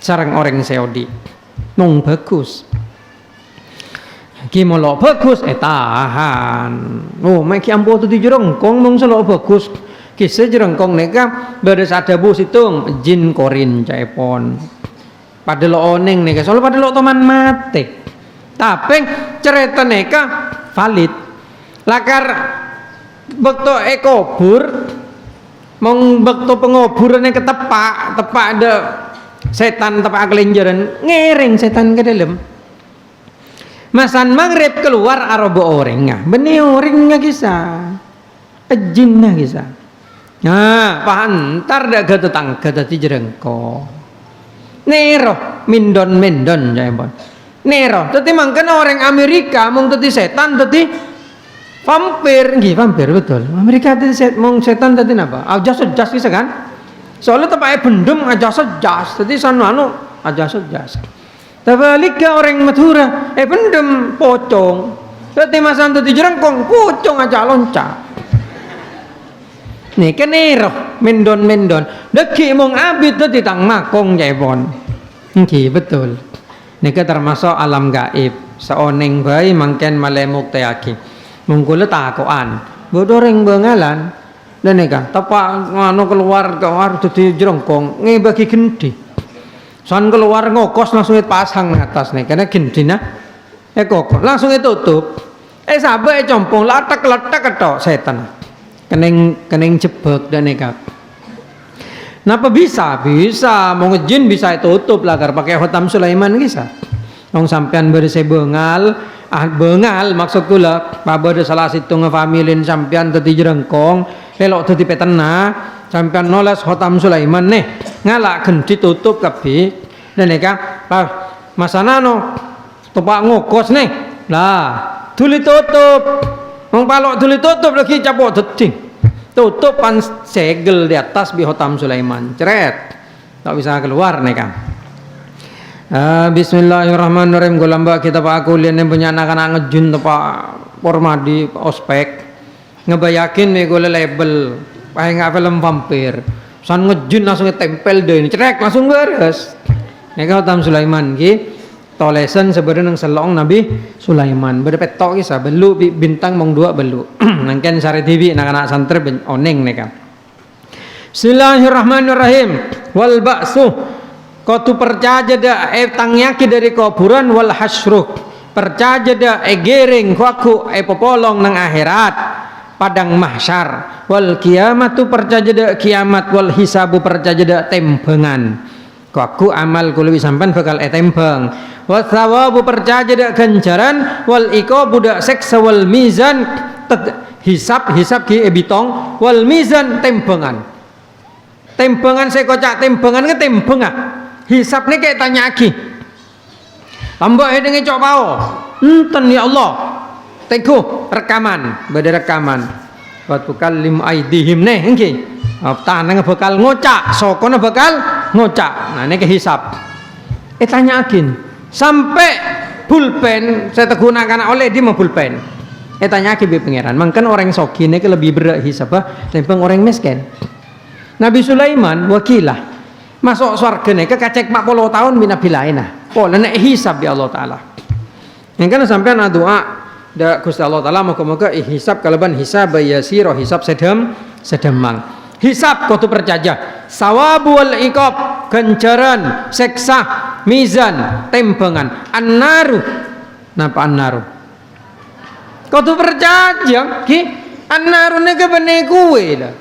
sareng orang Saudi mong bagus kimolo bagus tahan maki ambo tu dijurengkong mong selo bagus kisah jerengkong neka beres ada bus itu jin korin caipon pada lo oneng neka soalnya pada lo teman mati tapi cerita neka valid lakar bekto ekobur mong bekto pengoburan ketepak ada setan tepak kelenjaran ngereng setan ke dalam masan maghrib keluar arobo orangnya benih orangnya kisah jinnya kisah. Nah, pahantar dah gata tangga tadi jerengko. Nero mindon jempol. Nero, tadi mangkan orang Amerika mung tadi setan tadi vampir, vampir betul. Amerika tadi mung setan tadi apa? Ajas bisa kan? Soalnya tepai bendum ajas, tadi sanu aja jas. Tabalika orang Madura, pendem pocong. Berarti masan tu jerengkong, pocong aja loncat. Nih kenero, mendon. Deki mong abid tu titang makong jebon. Niki betul. Nika termasuk alam gaib. Seoneng bayi mangken malemuk teaki. Mungkule takoan. Bodoreng bengalan. Dan nika tepak ngano keluar tu jerengkong, ngebagi gendi. San keluar ngokos langsung pasang di atas nih, karena gendina, kok langsung tutup, sabar compong latak ketok setan, kening jebak dan nekat. Napa bisa mau ngejin bisa tutup lah, karena pakai Khotam Sulaiman bisa. Wong sampean bersih bengal maksud kula, babo ada salah situ ngefamilin sampean tadi jerengkong, elok tadi petena. Sampai noles Khotam Sulaiman nih ngalak gendi tutup kabeh dan neka masana no topak ngokos nih lah tuli tutup wong palok tuli tutup lagi capok deting tutup pan segel di atas bi Khotam Sulaiman ceret tak bisa keluar neka. Bismillahirrahmanirrahim. Golamba kita pak aku lian yang punya anak-anak ngejun topak pormadi ospek ngebayakin me gole label kayak film vampir, san ngejun langsung tempel deh, cerek langsung beres. Neka Khotam Sulaiman ki, tolesan sebenarnya nang selong Nabi Sulaiman. Berpetok kisah belu bintang mong dua belu. Nangken sare TV anak-anak santri oneng neka. Bismillahirrahmanirrahim. Wal ba'su. Kau tu percaya dah tangyaki dari kuburan wal hasruk. Percaya dah gereng kuaku popolong nang akhirat. Padang mahsyar wal kiamatu percaya kiamat wal hisabu percaya tembengan aku amal kuluwi sampan bakal tembang wa thawabu percaya ganjaran wal iqabu dak seksa wal mizan hisab ki bitong wal mizan tembengan saya kocak tembengan ke tembengan hisab ni kayak tanya aki tambah dengan cok pao enten ya Allah teguh rekaman beda rekaman buat bekal lim aidihim nih engki tanah bekal ngocak sokona bekal ngocak nah ini kehisap tanyakin sampai pulpen saya gunakan oleh dia mau pulpen tanyakin bi pangeran mangkan orang soki ini lebih berat hisap timbang orang miskin. Nabi Sulaiman wakilah masuk surga nih kecek 40 tahun minabilaina pola nek hisap di Allah Taala yang kan sampai doa da Gusti Allah Taala moga-moga hisab kalaban hisab yasiro hisab sedemang hisab kau tu percaya sawabu wal iqab ganjaran seksa mizan tembengan annaru napa annaru kau tu percaya ki annaru ne ke bene kuwe dah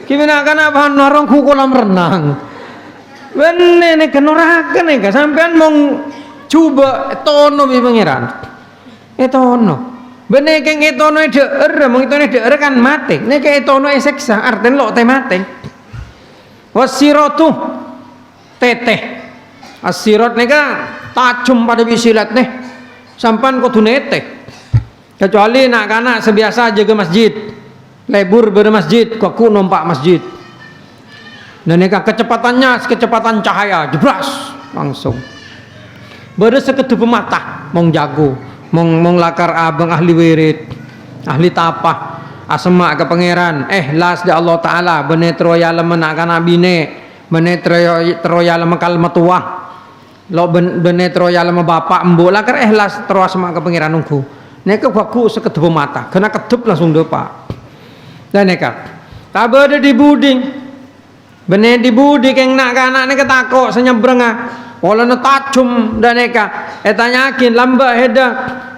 ki bena kana bahan norong ku kolam renang bene ne ke neraka ne sampean mong coba tono bi pangeran etono bener keng etono deer kan mati nek etono seksa arten lo teh mati wasiratu teteh asirat neka tajam pada bisilat nih sampan kudu neteh kecuali nak kana sebiasa jaga masjid lebur bermasjid kok numpak masjid dan neka kecepatan cahaya jebras langsung beres sekedup mata mong jago mong lakar abang ahli wirid ahli tapah asma ke pangeran las di Allah Ta'ala benetro ya lemenakan abine benetro ya lemekal metuah lo benetro ya leme bapak embo lakar las terus asma ke pangeran nunggu neka waku sekedup mata kena kedup langsung depa dan neka tak ada di buding bener di buding yang nak anak neka takut senyebreng pola na tajum dan neka tanyakin lamba heda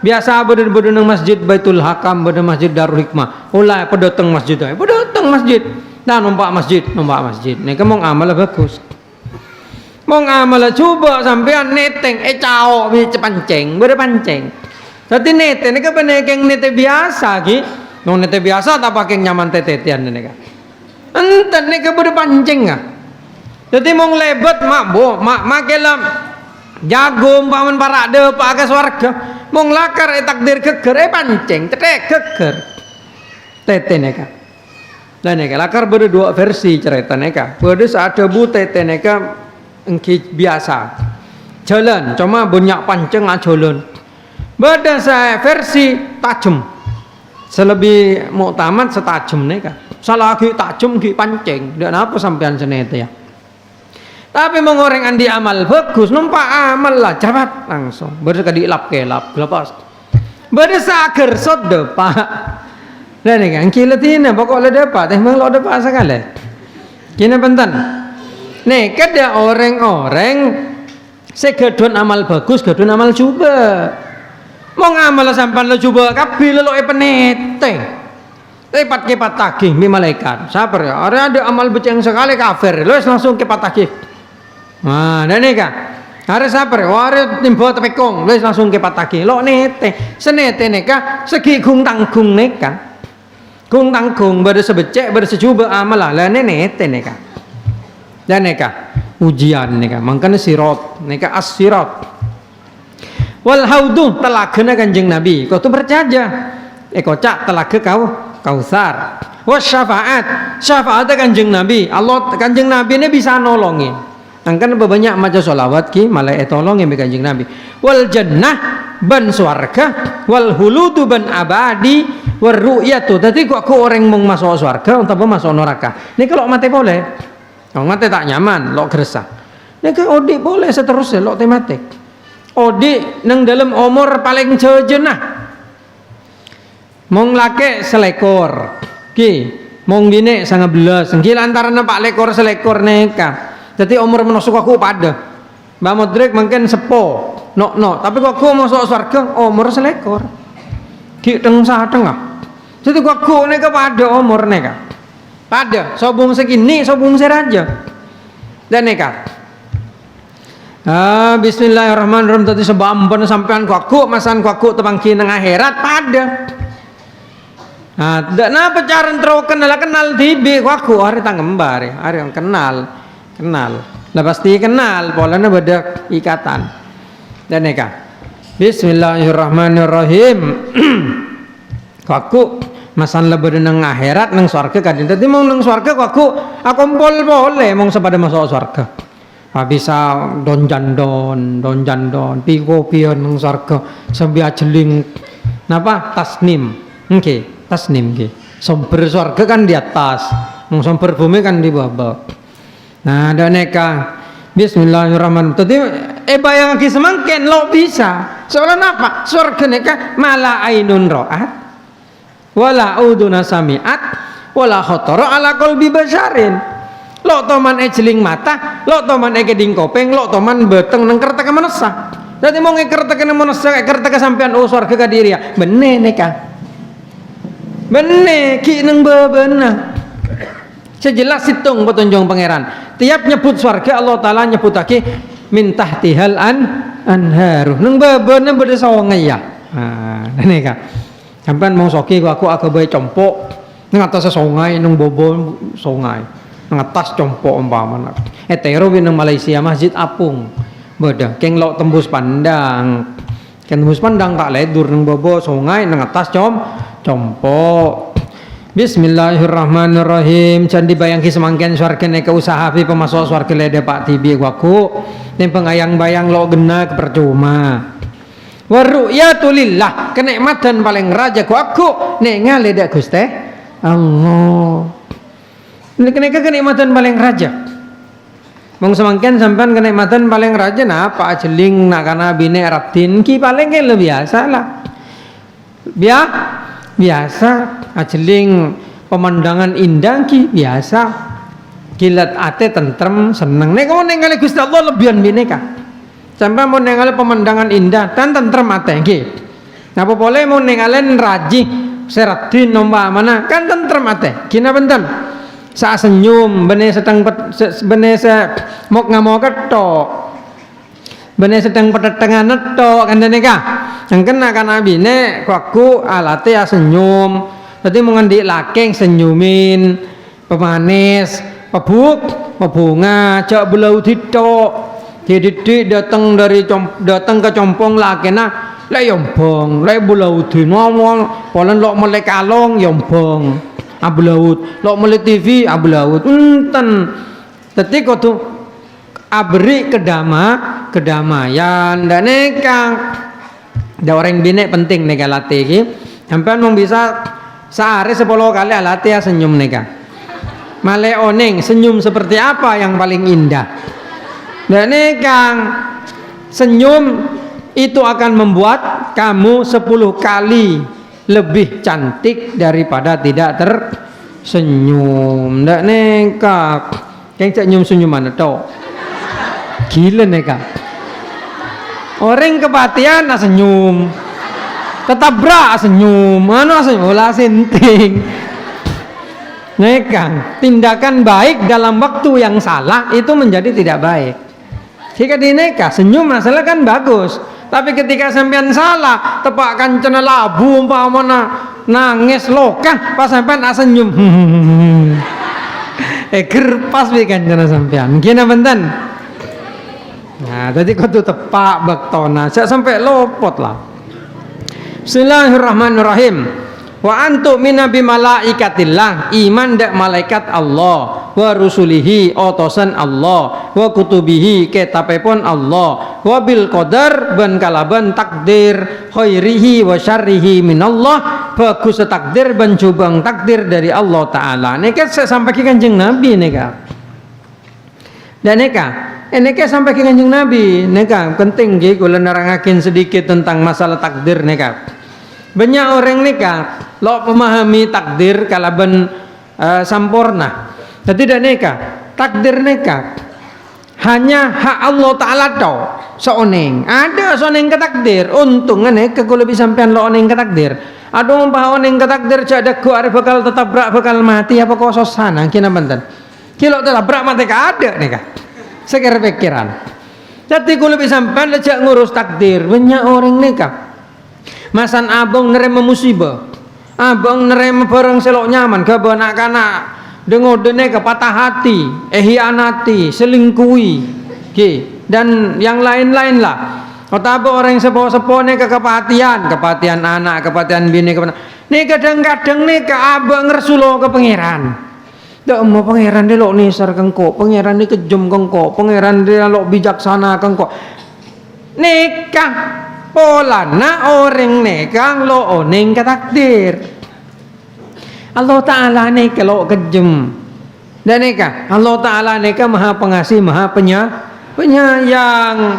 biasa berdua nang masjid Baitul Hakam berdua masjid Darul Hikmah ulai pedoteng masjid dan numpak masjid neka mong amal bagus mong amal coba sampean neteng cao bi panceng berde panceng tapi nete neka benekeng nete biasa ki nong nete biasa tak pakai nyaman tetetian neka enten neka berde panceng ah jadi mong lebet mak kelam jago paman parade pakai swarga mong lakar takdir geger pancing cetek geger tete neka dan neka lakar berdua versi cerita neka berde saat debu tete neka engki biasa jalan cuma banyak pancing jalan beda saya versi tajam selebih muktamad setajam nih kan salah lagi tajam ki pancing dan apa sampean senete ya tapi mengoreng andi amal bagus numpak amal lah cepat langsung bersekali lap kelap lepas beda sager sod depak dan nih kan kilatina pokok le depak teh meng lo depak sekali kini benten nih kada orang-orang segedon amal bagus, gedon amal coba. Mau ngamal sampan lo coba, kabil lo penete. Tepat kepat tagih, mi malaikat. Sabar ya, ada amal beceng sekali kafir, lo langsung kepat tagih. Nah, dan nih kan, ada sabar ya, ada timbo tepekong, lo langsung kepat tagih. Lo nete, senete neka, segi gung tanggung neka, gung tanggung bersebecek bersecoba amal lah, nete neka, dan neka. Ujian nika mangkana sirat nika as-sirat wal haudu telagana Kanjeng Nabi kau tu bercaja kocak telaga kausar was syafaat Kanjeng Nabi Allah Kanjeng Nabi ini bisa nolongin angkan banyak maca sholawat ki malah tolongin be Kanjeng Nabi wal jannah ban swarga wal huludu ban abadi war ru'yatu tadi kok aku orang mau masuk swarga atau masuk neraka ini kalau mati boleh kalau mati tak nyaman, lo gersah. Ya ke odik boleh seterusnya, lo tematik. Odik nang dalam umur paling jejenah. Mong lake selekor, ki, mong bine 19. Gila antara pak lekor selekor neka. Jadi umur menusuk aku pada. Mbak Modrek mungkin sepo, no. Tapi kok aku masuk surga umur selekor. Ki tengah tengah. Jadi kok aku neka pada umur neka. Pada sobung segini sobung seraja dan nekat bismillahirrahmanirrahim tadi sebamban sampean kuaku masan kuaku tebangki nang akhirat pada tidak napa cara kenal tibi kuaku hari tanggembar hari yang kenal lah pasti kenal polanya beda ikatan dan nekat bismillahirrahmanirrahim kuaku masan lebih nang akhirat nang swarga kadin dadi mong nang swarga aku pol boleh mong sepada masuk swarga bisa don jandon piko pion nang swarga sambil jeling napa tasnim tasnim nggih sumber swarga kan di atas mong sumber bumi kan di bawah nah ada neka bismillahirrahmanirrahim tadi bayang lagi semangken lo bisa soalnya apa swarga neka mala ainun ro'at wala uduna sami'at wala khotara ala qalbi basyarin lo toman jeling mata lo toman keding kopeng lo toman beteng nang kerteka manesa dadi mau ngekerteka manesa kerteka sampean surga ka diri ya bene neka bene ki nang bebenah sejelas hitung petunjuk pangeran tiap nyebut surga Allah taala nyebutake min tahtihal anharu nang bebenah beda songai ya neka sampean mau soki aku bae compok nang atas sungai nang bobo sungai nang atas compok umpamana etero nang Malaysia Masjid Apung beda keng lo tembus pandang tak ledur nang bobo sungai nang atas compok bismillahirrahmanirrahim candi bayangki semangken swarga neka usaha pi pemasok swarga lede pak tibi aku ning pengayang-bayang lo gena percuma waru'yatu lillah kenikmatan paling raja ku aku ningali dak Gusti Allah neka kenikmatan paling raja mong semangken sampean kenikmatan paling raja nah apa ajeling nak kana bine ratin ki paling lebih biasa lah biasa ajeling pemandangan indah ki biasa kilat ate tentrem seneng nek ningali Gusti Allah lebihan bine ka sampai mau nengali pemandangan indah dan tentrem ate nggih. Napa boleh mau nengali raji seratin nomba mana kan tentrem ate. Kina benten. Sa senyum bene sedang bene se mok ngamo ketok. Bene sedang petetengan netok kan nika. Yang kena kan abine kuaku alate ya senyum. Dadi mau ngandik lakeng senyumin pemanis, pebunga, cak belau ditok. Didik datang ke compong lakena le yombong le bulaut ngomong polen lok mele kalong yombong abulaut lok mele TV abulaut enten dadi kudu abri kedama kedamaian dan nekang. Ada orang bini penting neka latih ki. Sampai mau bisa sehari 10 kali latih senyum neka. Male oneng senyum seperti apa yang paling indah. Dan nekang senyum itu akan membuat kamu 10 kali lebih cantik daripada tidak tersenyum. Ndak nekak. Yang senyum-senyuman itu gila nekak. Orang kepatian senyum, ketabrak senyum, mana senyum, olah senting. Nekang, tindakan baik dalam waktu yang salah itu menjadi tidak baik. Jika dineka senyum masalah kan bagus, tapi ketika sampean salah, tepakkan cena labu umpamana nangis lokah pas sampean senyum. Gerpas bikin cena sampean. Gimana benten? Nah, tadi kau tuh tepak baktona, saya sampai lopot lah. Bismillahirrahmanirrahim. Wa antu minabi malaikatillah, iman dak malaikat Allah, wa rusulihi otosan Allah, wa kutubihi kitabepon Allah, wa bil qadar ban kalaban takdir khairihi wa syarrihi minallah, bagus takdir ban jubang takdir dari Allah taala. Nika saya sampaikan Kanjeng Nabi nika. Dan neka sampai ke Kanjeng Nabi, neka penting nggih kula nerangaken sedikit tentang masalah takdir neka. Banyak orang neka lo memahami takdir kalaban sampurna. Jadi dan neka takdir neka hanya hak Allah taala tau seoneng. Ada seoneng ke takdir. Untung neka kula bisa sampean lo oneng ke takdir. Aduh umpah oneng ke takdir cak ku are bakal tetap bakal mati apa kok sosana kina benten. Kilo tetap mati ka ada neka. Sekedar pikiran. Jadi kalau bisa sampai lejak ngurus takdir, banyak orang nikah. Masan abang nerima musibah, abang nerima barang selok nyaman, gak anak-anak, dengar deneka patah hati, hianati, selingkuhi, dan yang lain-lain lah. Atau orang sepo-sepo neka kepatian anak, kepatian bini, nih kadang-kadang neka abang ngersulo ke pangeran. Dak mau pangeran dia lo nisar kengko, pangeran dia kejam kengko, pangeran dia lo bijaksana kengko. Nikah polana orang nikah lo oneng ke takdir. Allah Taala nikah lo kejam. Dan nikah Allah Taala nikah maha pengasih, maha penyayang.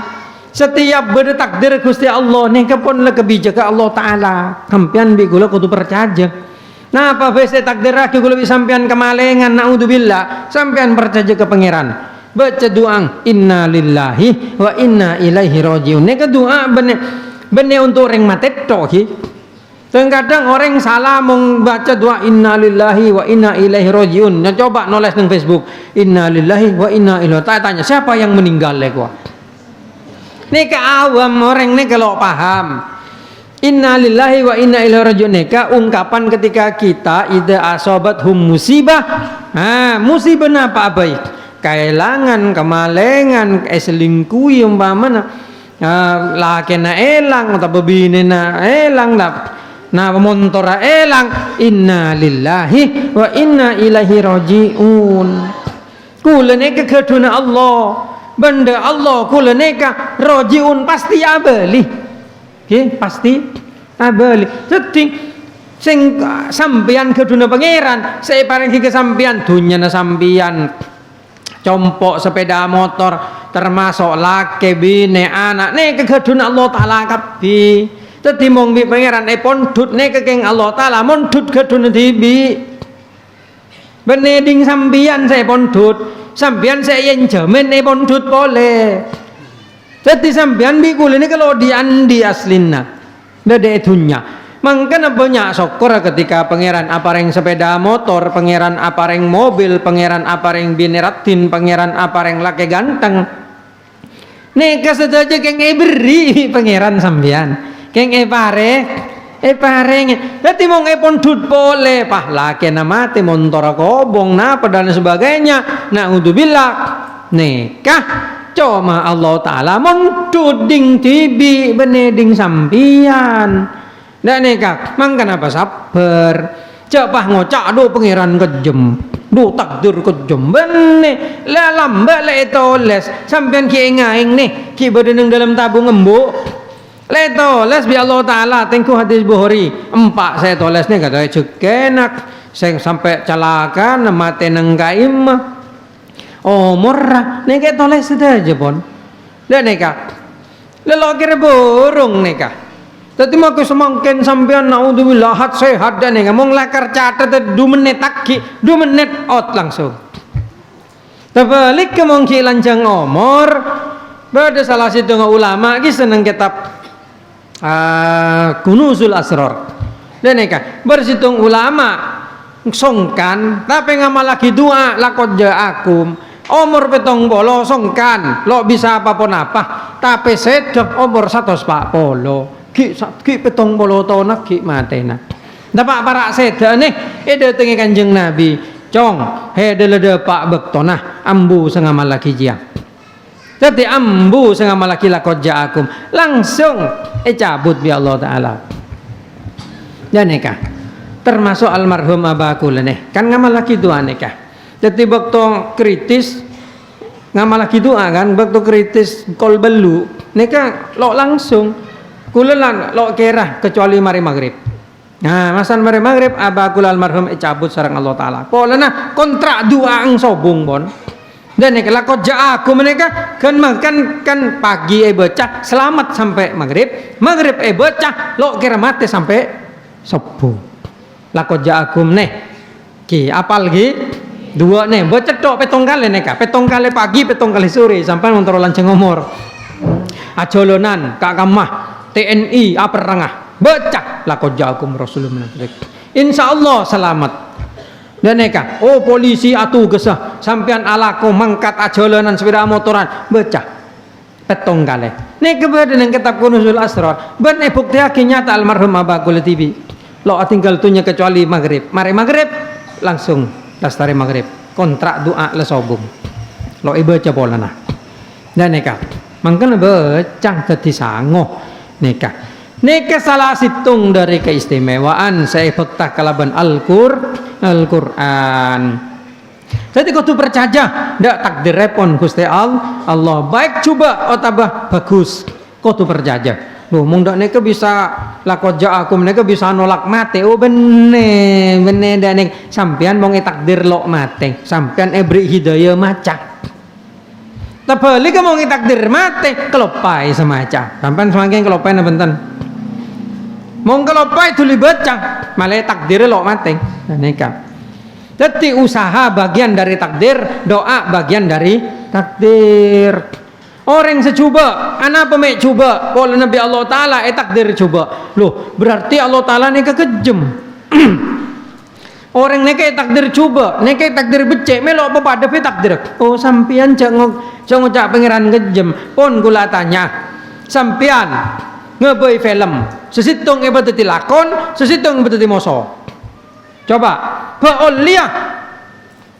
Setiap bertakdir Gusti Allah nikah pun le kebijakan Allah Taala. Kampian bi kula kudu percaya. Nah, apa bese takdir aku kalau sampean kemalengan naudzubillah, sampean percaya ke pangeran. Baca doa inna lillahi wa inna ilaihi rajiun. Nek doa bener untuk orang mati toh. Kadang orang salah membaca doa inna lillahi wa inna ilaihi rajiun. Nah, coba nulis di Facebook inna lillahi wa inna ilaihi. Tanya siapa yang meninggal lekwa. Nek awam orang nek kalau paham inna lillahi wa inna ilaihi rajiun neka ungkapan ketika kita ida asobat hum musibah. Musibah apa baik kehilangan, kemalengan, selingkuhi umpamana lakena elang atau bebinena elang nah montora elang inna lillahi wa inna ilaihi rajiun. Kula neka keduna Allah benda Allah kula neka rajiun pasti abali. Pasti abali. Jadi sing sampeyan ke dunia pangeran, saya paring ke sampeyan dunya na sampeyan compok sepeda motor termasuk laki bini anak nek ke dunia Allah taala kabeh. Dadi mong bi pangeran pondut nek keng Allah taala mondut ke dunia tibi. Beneding sampeyan saya pondut, sampeyan saya yang jamin pondut boleh. Jadi sampean bi kula ini kalau diandi aslina dade dunya. Mangkana banyak syukur ketika pangeran apareng sepeda motor, pangeran apareng mobil, pangeran apareng bineratin, pangeran apareng laki ganteng. Neka sedaja keng beri pangeran sampean. Keng pareng. Dadi mong pondut boleh pah laki namate montor kobong napa dan sebagainya. Naudzubillah. Nikah cuma Allah Ta'ala monduding tibi beneding sampian dan nikah mang kenapa sabar Cepah ngocak do pangeran kejem. Do takdir kejem. Bene la lambat la toles. Sampean ki ngaing nih, ki badaneng dalam tabung embuk. La toles bi Allah taala tengku hadis Bukhari. Empak saya toles nih kata cekenak. Saya sampai calakan mate nang kaim. Oh murah nek toles saja pon. Dan neka. Lelo kira burung neka. Tadi mau semangkin sampean naudzubillah hat sehat dan neka mong lakar catat 2 menit taki 2 menit out langsung. Terbalik ke mongki lancang omor. Pada salah satu ulama ki seneng kitab Kunuzul Asrar. Dan neka bersitung ulama songkan tapi ngamal lagi doa lakot ja'akum. Umur 70 songkan lo bisa apapun apa tapi sedek umur 140 ki 70 tahun ki matena dapat para sedek nih tengi Kanjeng Nabi cong lede pak bektona ambu sengamal lagi jia jadi ambu sengamal lagi lakot ja'akum langsung cabut bi Allah taala dan nikah termasuk almarhum abakul nih kan ngamal lagi doa nikah. Jadi waktu kritis ngamal lagi doa kan waktu kritis kol belu neka lo langsung kulelan lo kira kecuali mari maghrib. Nah masan mari maghrib abakul almarhum cabut sareng Allah taala. Polana kontrak doa ang sobung bon. Dan neka lakot ja'akum mereka kan makan kan pagi baca selamat sampai maghrib baca lo kira mati sampai subuh. Lakot ja'akum nih ki apal ki 2 nih baca tok 7 kali neka 7 kali pagi 7 kali sore sampai motor lanceng umur ajolonan kak kamah TNI apa rangah baca lakot ja'akum Rasulullah insyaallah selamat dan neka oh polisi atu gesah sampean alako mangkat ajolonan sepeda motoran baca 7 kali neka badan yang kitab Kunuzul Asrar ban bukti nyata almarhum abakul TV lo tinggal tunya kecuali maghrib mari maghrib langsung lastari maghrib kontrak doa lesobung lo baca pola nah dan neka mangkana becang dadi sangoh neka salah situng dari keistimewaan saya bektah kalaban Al-Qur'an jadi kudu percaya ndak takdir repon Gusti Allah baik coba otabah bagus kudu percaya loh mong dak neka bisa lakot ja'akum neka bisa nolak mate oh bener dan nek sampean mong takdir lo mate sampean beri hidayah maca tapi ka mong takdir mate kelopai semaca sampean semakin kelopai na benten mong kelopai tuli baca malah takdir lo mate dan neka jadi usaha bagian dari takdir doa bagian dari takdir. Orang secoba, anak pemek coba, kalau Nabi Allah Taala takdir coba, loh berarti Allah Taala ni kekejem. Orang ni takdir coba, ni takdir becek, melok apa ada takdir. Oh sampian jangan cak pangeran kejem, pon gula tanya, sampian ngeboy film, sesitung ibadah lakon, sesitung ibadah moso. Coba, Baulia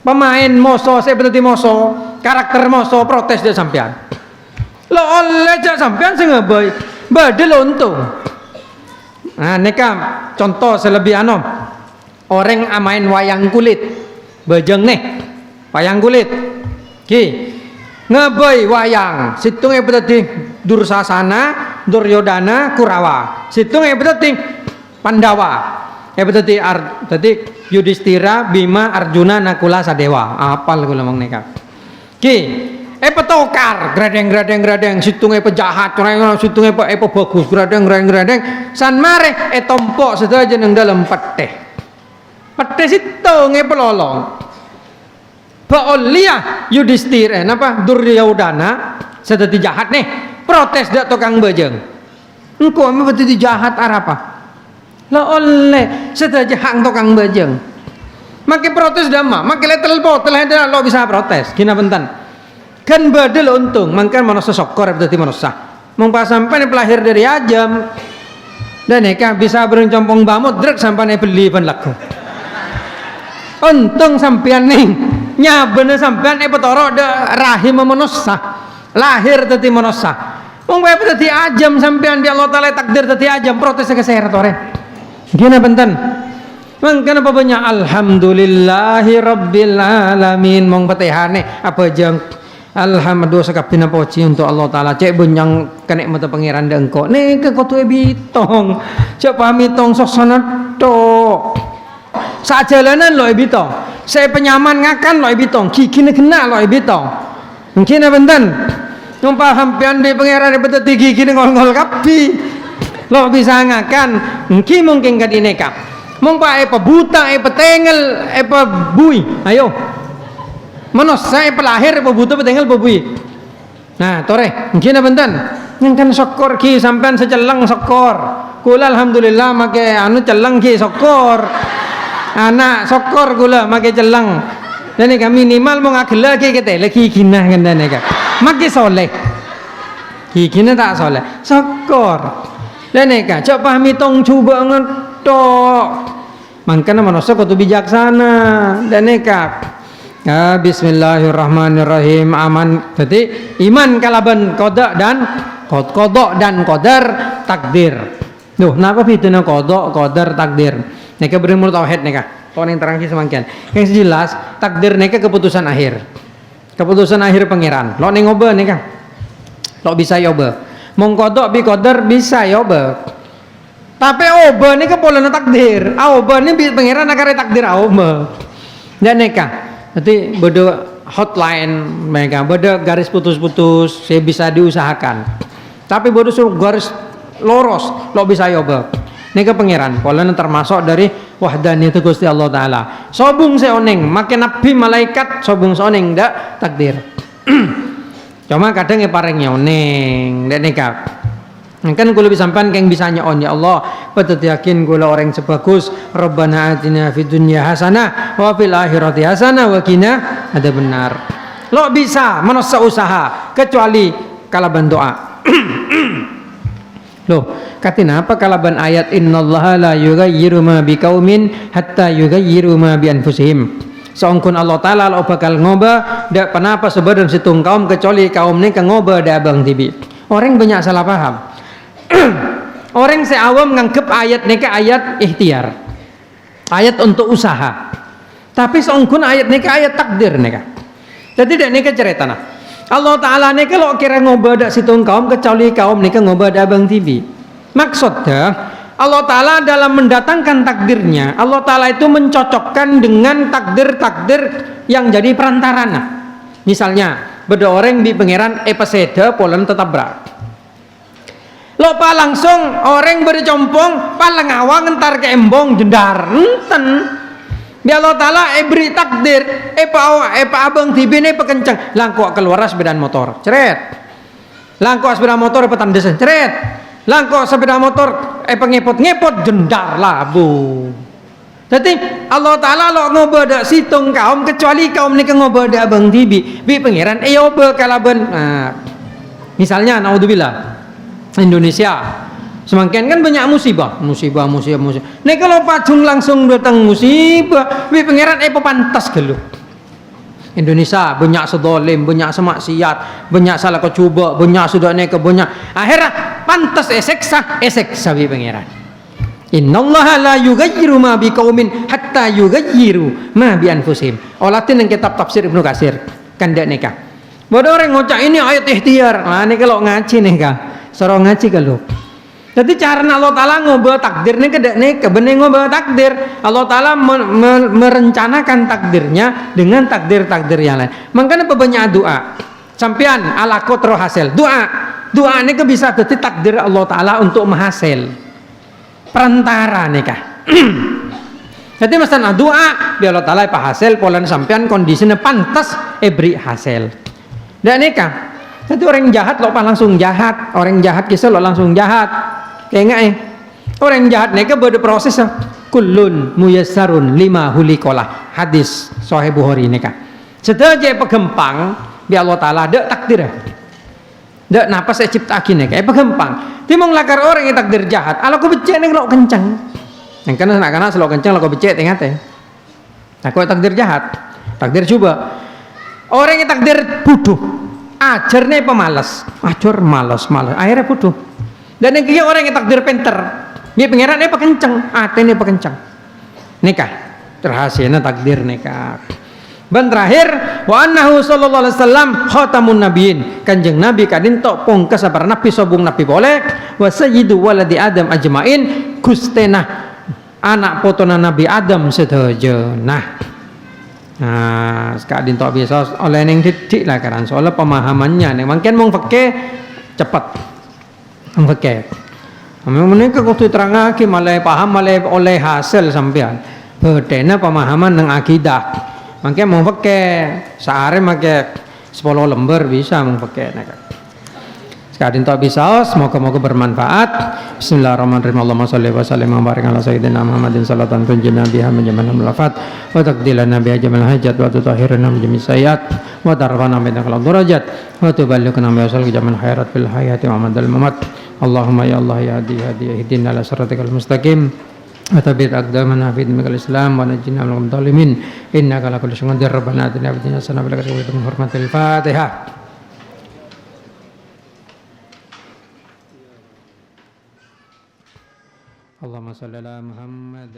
pemain moso, saya ibadah moso, karakter moso protes dia sampian. Lo oleh jak sampean sing ngeboy badel untung. Nah neka contoh selebih orang main wayang kulit bajeng nih wayang kulit ki ngeboy wayang situngnya berarti Dursasana Duryodana Kurawa situngnya berarti Pandawa berarti Yudhistira Bima Arjuna Nakula Sadewa apal kula mong neka ki petokar gradeng situngnya pejahat situngnya bagus gradeng san mare tompok sedaja nang dalam pete situngnya pelolong Baulia Yudhistira napa Duryodana sedati jahat nih protes dak tukang bajeng engko ame berarti jahat apa la oleh sedaja hang tukang bajeng make protes dama make letel lo bisa protes kina bentan kan badal untung mangkan manusia sokor berarti manusia mengpa sampai pelahir dari ajam dan neka bisa berencompong bamut drek sampai beli ban laku untung sampean ning nyabene sampean petoro de rahim manusia lahir dari manusia mengpa berarti ajam sampean di Allah Taala takdir dari ajam protes ke seret ore gini benten Mangkana apa banyak alhamdulillahi rabbil alamin mong patihane apa jeng alhamdulillah sakabina poci untuk Allah taala cek benyang kenek mata pangeran de engko nek kau tuh bitong cek pahami tong sok sana tok sak jalanan lo bitong saya penyaman ngakan lo bitong kikine kena lo bitong mungkin benten numpah hampian be pangeran betul tinggi kini ngol-ngol kapi lo bisa ngakan mungkin kadineka mong pa apa buta apa tengel apa bui ayo manos saya pelahir apa buta apa tengel apa bui nah tore mungkin benten yang kan sokor ki sampean secelang sokor kula alhamdulillah make anu celang ki sokor anak sokor kula make celang dan ini minimal mau ngagel ki kete lagi kinah kendane ka make soleh ki kina tak soleh sokor dan ini ka cok pahami tong coba ngetok makanya manusia kudu bijaksana dan nekak ya, bismillahirrahmanirrahim aman jadi iman kalaban kodok dan qadar takdir duh napa pituna kodok qadar takdir neka berimur tauhid neka kau yang terangki semakin yang jelas takdir neka keputusan akhir pangeran lo nengobe neka lo bisa yobe mong kodok bi qadar bisa yobe tapi oba ni ke pola takdir, oba ni pangeran nakare takdir oba. Dan neka, nanti beda hotline mereka, beda garis putus-putus, saya bisa diusahakan. Tapi beda suruh garis loros, lo bisa oba. Neka pangeran, pola termasuk dari wahdaniyah Gusti Allah Taala. Sobung seoneng, makin nabi malaikat sobung seoneng dak takdir. Cuma kadang parengnya oneng, dan neka. Kan kula bisampan keng bisa nyaon ya Allah patut yakin kula orang sebagus Rabbana atina fid dunya hasanah wa fil akhirati hasanah wa qina adzabannar lo bisa manosa usaha kecuali kalaban doa loh katina apa kalaban ayat innallaha la yughayyiru ma biqaumin hatta yughayyiru ma bi anfusihim saungkun Allah taala lo bakal ngoba dak panapa sebadan situng kaum kecuali kaum ni kang ngoba da abang tibi orang banyak salah paham orang seawam nganggep ayat neka ayat ikhtiar ayat untuk usaha tapi seungkun ayat neka ayat takdir neka jadi neka cerita nah Allah Ta'ala neka lo kira ngobadak situng kaum kecuali kaum neka ngobadak abang tibi maksudnya Allah Ta'ala dalam mendatangkan takdirnya Allah Ta'ala itu mencocokkan dengan takdir-takdir yang jadi perantarana misalnya beda orang di pangeran peseda polen tetap berat lopa langsung orang bercompong paling awang ntar ke embong jendar enten bi Allah Ta'ala beri takdir apa abang tibine pekencang langkok keluar sepeda motor ceret langkok sepeda motor petandesan ceret langkok sepeda motor ngepot jendar labu jadi Allah Ta'ala lo ngobadak situng kaum kecuali kaum ni ngobadak abang tibi bi pangeran oba kalaban misalnya naudzubillah Indonesia semakin kan banyak musibah. Nek kalau pacung langsung datang musibah, bi pangeran pantas gelo. Indonesia banyak sedolim, banyak semaksiat, banyak salah kecoba, banyak sudah nek banyak. Akhirnya pantas eseksa bi pangeran. Innallaha la yughayyiru ma biqaumin hatta yughayyiru ma bi anfusihim. Olatin yang kitab tafsir Ibnu Katsir kan dak neka. Bodoh orang ngocak ini ayat ikhtiar. Nah nek kalau ngaji neka sorong ngaji kalau jadi cara Allah Ta'ala ngobrol takdir ini kebening ngobrol takdir Allah Ta'ala merencanakan takdirnya dengan takdir-takdir yang lain makanya banyak doa sampean ala kotro hasil doa ini bisa jadi takdir Allah Ta'ala untuk menghasil perantara nikah jadi misalnya doa biar Allah Ta'ala hasil polan sampean kondisinya pantas beri hasil dan nikah jadi orang jahat lo langsung jahat orang jahat kisah lo langsung jahat kayak enggak orang jahat mereka berproses kullun muyassarun lima hulikolah hadis Sahih Bukhari neka setelah je pegempang bi Allah Ta'ala dek takdir dek napa saya ciptakin neka pegempang timong lakar orang yang takdir jahat ala ku becek neng lo kencang yang karena anak-anak selalu kencang lo ku becek tengah teh aku takdir jahat takdir coba orang yang takdir bodoh ajarnya pemalas ajar malas akhirnya bodoh dan yang orang yang takdir pinter dia pangeran kencang atene kencang nikah. Rahasiana takdir nikah. Dan terakhir wa annahu sallallahu alaihi wasallam khatamun nabiyyin. Kanjeng Nabi kadin tok pungkas sabar nabi sobung nabi boleh wa sayyidu waladi Adam ajmain gustena anak potona Nabi Adam sedaja. Nah, sekadin tok bisa oleh ning didik lah kan soalnya pemahamannya ning mungkin mung fikih cepet. Mung fikih. Menika kudu terangake malah paham malah oleh hasil sampean. Bedena pemahaman nang akidah. Makanya mau pakai sehari pakai 10 lembar bisa mau pakai sekadin tak bisa semoga bermanfaat. Bismillahirrahmanirrahim. Allahumma shalli wa sallim wa barik ala sayyidina Muhammadin salatan tunjina biha min jamal mulafat wa taqdilana biha jamal hajat wa tutahhiruna min jami sayyat wa tarfana min akhlaq darajat wa tuballighna bi asal jamal khairat fil hayati wa madal mamat. Allahumma ya Allah ya hadi ihdina ila siratal mustaqim وثبت أقدامنا في دين الإسلام ونجنا من الظالمين إنك على كل شيء قدير ربنا آتنا في الدنيا حسنة وفي الآخرة حسنة وقنا عذاب الفاتحة. اللهم صل على محمد.